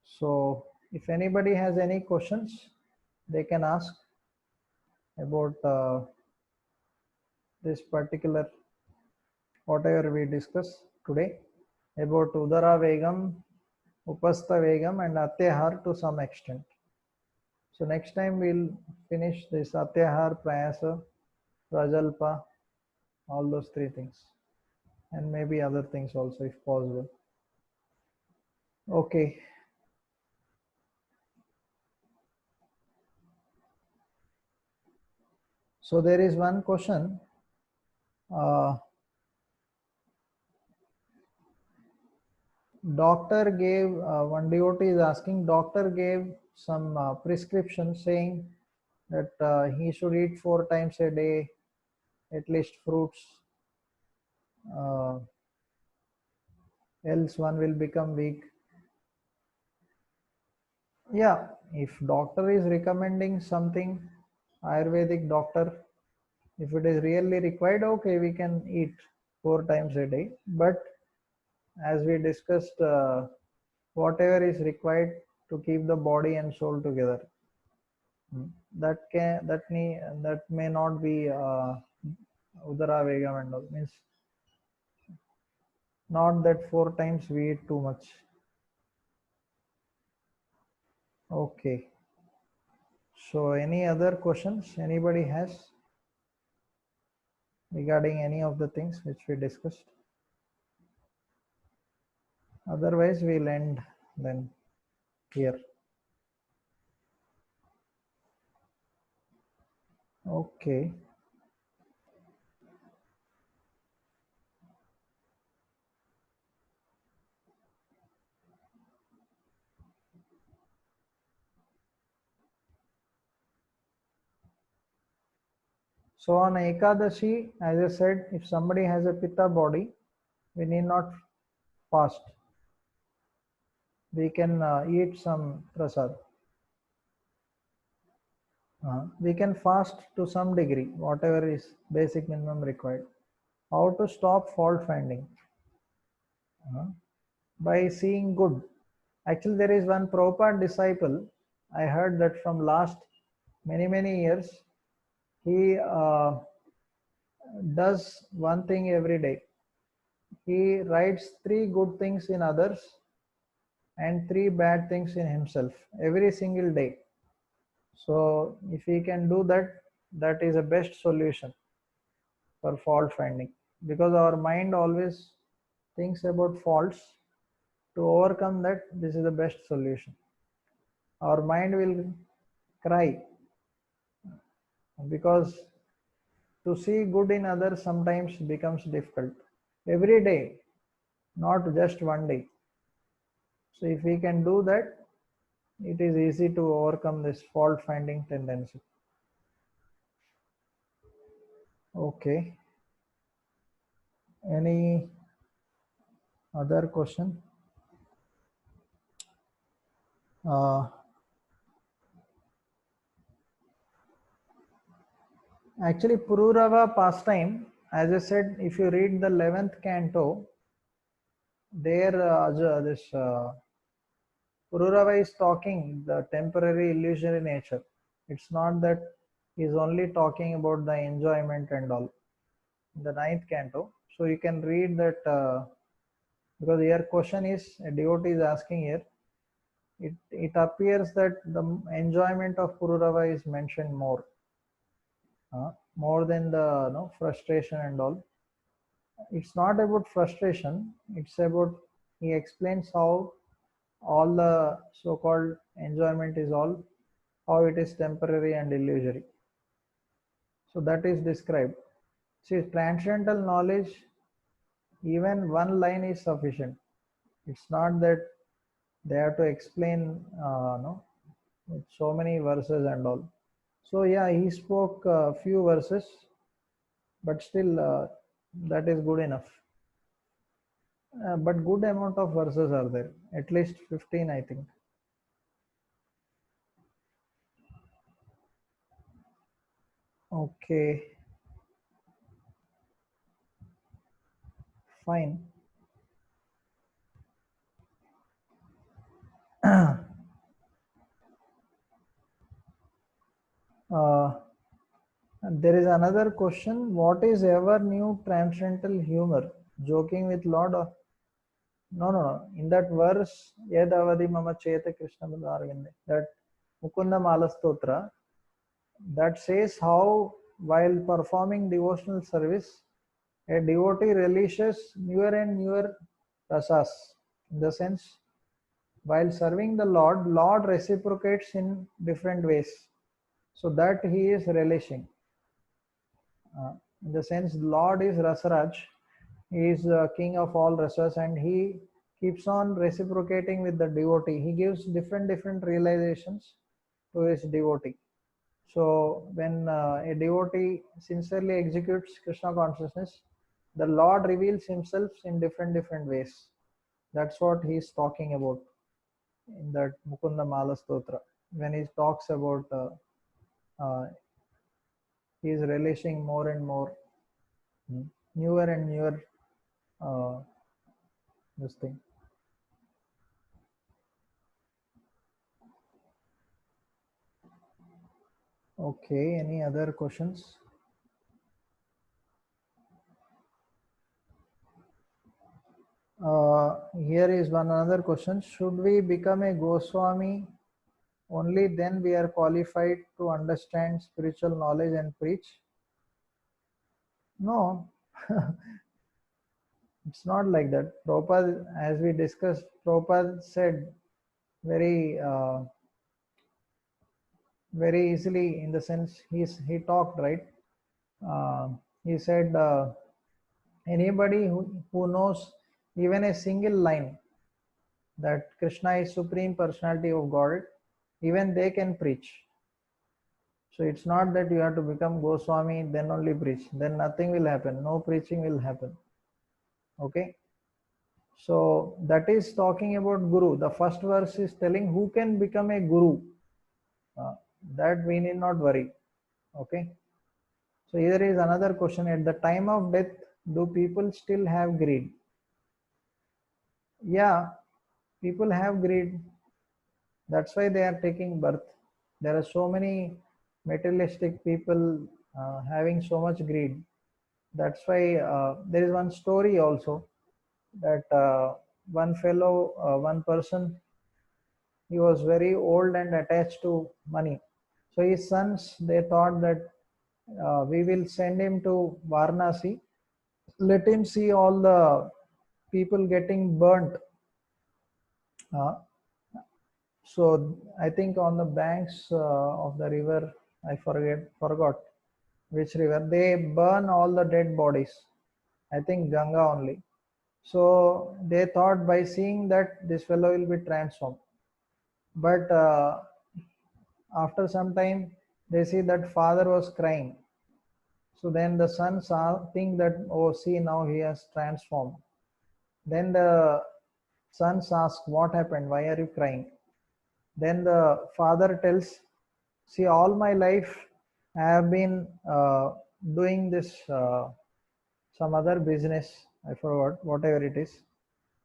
So if anybody has any questions, they can ask about this particular, whatever we discuss today, about Udara Vegam, Upastha Vegam and Atyahar to some extent. So next time we'll finish this Atyahar, Prayasa, Prajalpa, all those three things, and maybe other things also if possible. Okay. So there is one question. Doctor gave, one devotee is asking, doctor gave some prescription saying that he should eat 4 times a day, at least fruits, else one will become weak. Yeah, if doctor is recommending something, Ayurvedic doctor, if it is really required, okay, we can eat 4 times a day. But as we discussed, whatever is required to keep the body and soul together, that may not be Udara Vegam and all. Means not that 4 times we eat too much. Okay. So any other questions anybody has regarding any of the things which we discussed? Otherwise we'll end then here. Okay. So on Ekadashi, as I said, if somebody has a Pitta body, we need not fast. We can eat some prasad. We can fast to some degree, whatever is basic minimum required. How to stop fault finding? By seeing good. Actually, there is one Prabhupada disciple. I heard that from last many years, he does one thing every day. He writes 3 good things in others and 3 bad things in himself every single day. So if we can do that, that is the best solution for fault finding, because our mind always thinks about faults. To overcome that, this is the best solution. Our mind will cry because to see good in others sometimes becomes difficult. Every day, not just one day. So if we can do that, it is easy to overcome this fault finding tendency. Okay. Any other question? Uh, Actually, Pururava pastime, as I said, if you read the 11th canto, there this Pururava is talking the temporary illusory nature. It's not that he's only talking about the enjoyment and all. The 9th canto. So you can read that because your question is a devotee is asking here. It appears that the enjoyment of Pururava is mentioned more than the frustration and all. It's not about frustration. It's about he explains how all the so-called enjoyment is all how it is temporary and illusory. So that is described. See, transcendental knowledge, even one line is sufficient. It's not that they have to explain no with so many verses and all. So yeah, he spoke a few verses, but still that is good enough. But good amount of verses are there, at least 15, I think. Okay, fine. uh, and there is another question. What is ever new transcendental humor? Joking with Lord? Or no, no, no. In that verse, Yedavadi Mama Cheta Krishna Arvinde, that Mukunda Malastotra, that says how while performing devotional service, a devotee relishes newer and newer rasas. In the sense, while serving the Lord reciprocates in different ways, so that he is relishing. In the sense, Lord is Rasaraj, he is the king of all rasas, and he keeps on reciprocating with the devotee. He gives different realizations to his devotee. So when a devotee sincerely executes Krishna consciousness, the Lord reveals himself in different ways. That's what he's talking about in that Mukunda Mala Stotra. When he talks about uh, he is relishing more and more, newer and newer uh, this thing. Okay, any other questions? Here is one another question. Should we become a Goswami only then we are qualified to understand spiritual knowledge and preach? No, it's not like that. Prabhupada, as we discussed, Prabhupada said very very easily, in the sense he talked right. Uh, he said anybody who knows even a single line that Krishna is Supreme Personality of God, even they can preach. So it's not that you have to become Goswami, then only preach. Then nothing will happen. No preaching will happen. Okay. So that is talking about Guru. The first verse is telling who can become a Guru. Uh, that we need not worry. Okay. So here is another question. At the time of death, do people still have greed? Yeah, people have greed. That's why they are taking birth. There are so many materialistic people having so much greed. That's why there is one story also that one person, he was very old and attached to money. So his sons, they thought that we will send him to Varanasi. Let him see all the people getting burnt. Uh, so I think on the banks of the river, I forgot which river, they burn all the dead bodies. I think Ganga only. So they thought by seeing that this fellow will be transformed. But after some time, they see that father was crying. So then the son think that, oh, see, now he has transformed. Then the sons ask, what happened? Why are you crying? Then the father tells, see, all my life I have been doing this some other business. I forgot, whatever it is,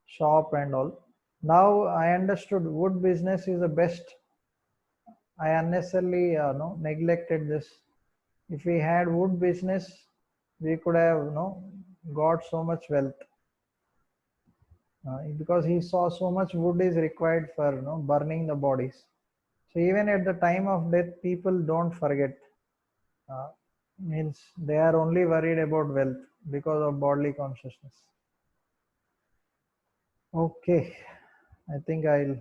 shop and all. Now I understood wood business is the best. I unnecessarily no, neglected this. If we had wood business, we could have got so much wealth. Because he saw so much wood is required for burning the bodies. So even at the time of death, people don't forget. Means they are only worried about wealth because of bodily consciousness. Okay, I think I'll.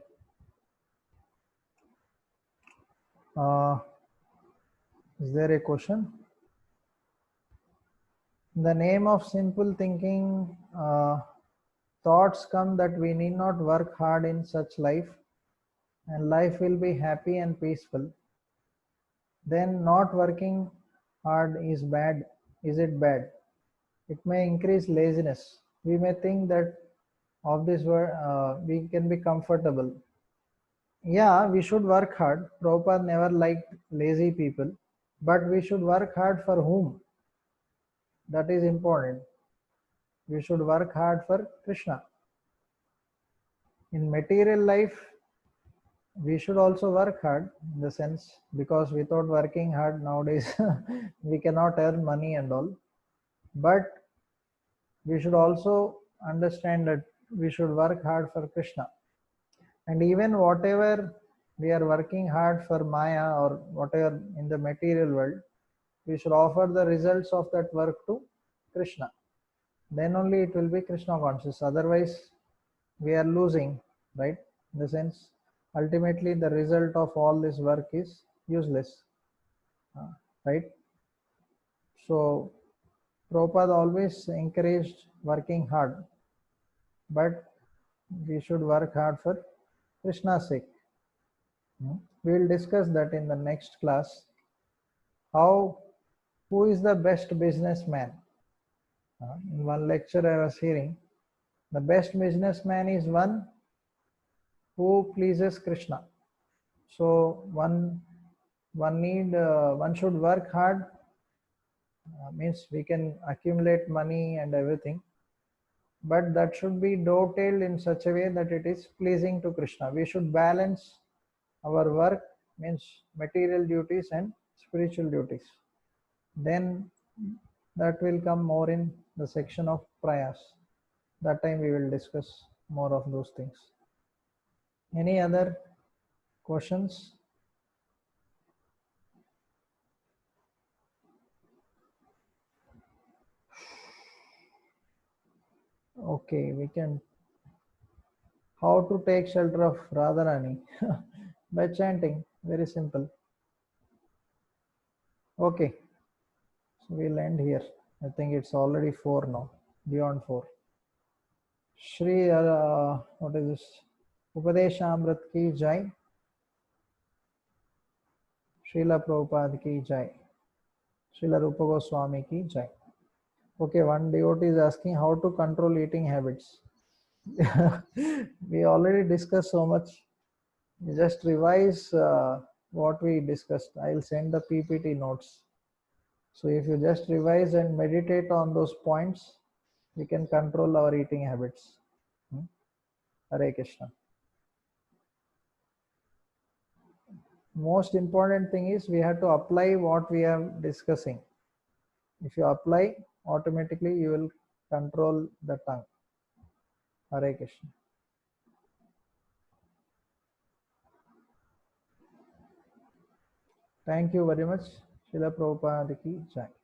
Is there a question? In the name of simple thinking, thoughts come that we need not work hard in such life, and life will be happy and peaceful. Then not working hard is bad. Is it bad? It may increase laziness. We may think that of this word we can be comfortable. Yeah, we should work hard. Prabhupada never liked lazy people, but we should work hard for whom? That is important. We should work hard for Krishna. In material life, we should also work hard in the sense, because without working hard nowadays we cannot earn money and all. But we should also understand that we should work hard for Krishna. And even whatever we are working hard for Maya or whatever in the material world, we should offer the results of that work to Krishna. Then only it will be Krishna conscious. Otherwise, we are losing, right? In the sense, ultimately the result of all this work is useless, right? So Prabhupada always encouraged working hard, but we should work hard for Krishna's sake. We will discuss that in the next class. Who is the best businessman? In one lecture I was hearing, the best businessman is one who pleases Krishna. So one should work hard. Means we can accumulate money and everything, but that should be dovetailed in such a way that it is pleasing to Krishna. We should balance our work, means material duties and spiritual duties. Then that will come more in the section of prayas. That time we will discuss more of those things. Any other questions? Okay, we can. How to take shelter of Radharani? By chanting, very simple. Okay, so we'll end here. I think it's already 4 now, beyond 4. Shri, what is this? Upadeshamrit ki jai. Srila Prabhupada ki jai. Srila Rupa Goswami ki jai. Okay, one devotee is asking how to control eating habits. We already discussed so much. You just revise what we discussed. I'll send the PPT notes. So if you just revise and meditate on those points, we can control our eating habits. Hare Krishna. Most important thing is we have to apply what we are discussing. If you apply, automatically you will control the tongue. Hare Krishna. Thank you very much. Srila Prabhupada ki jai.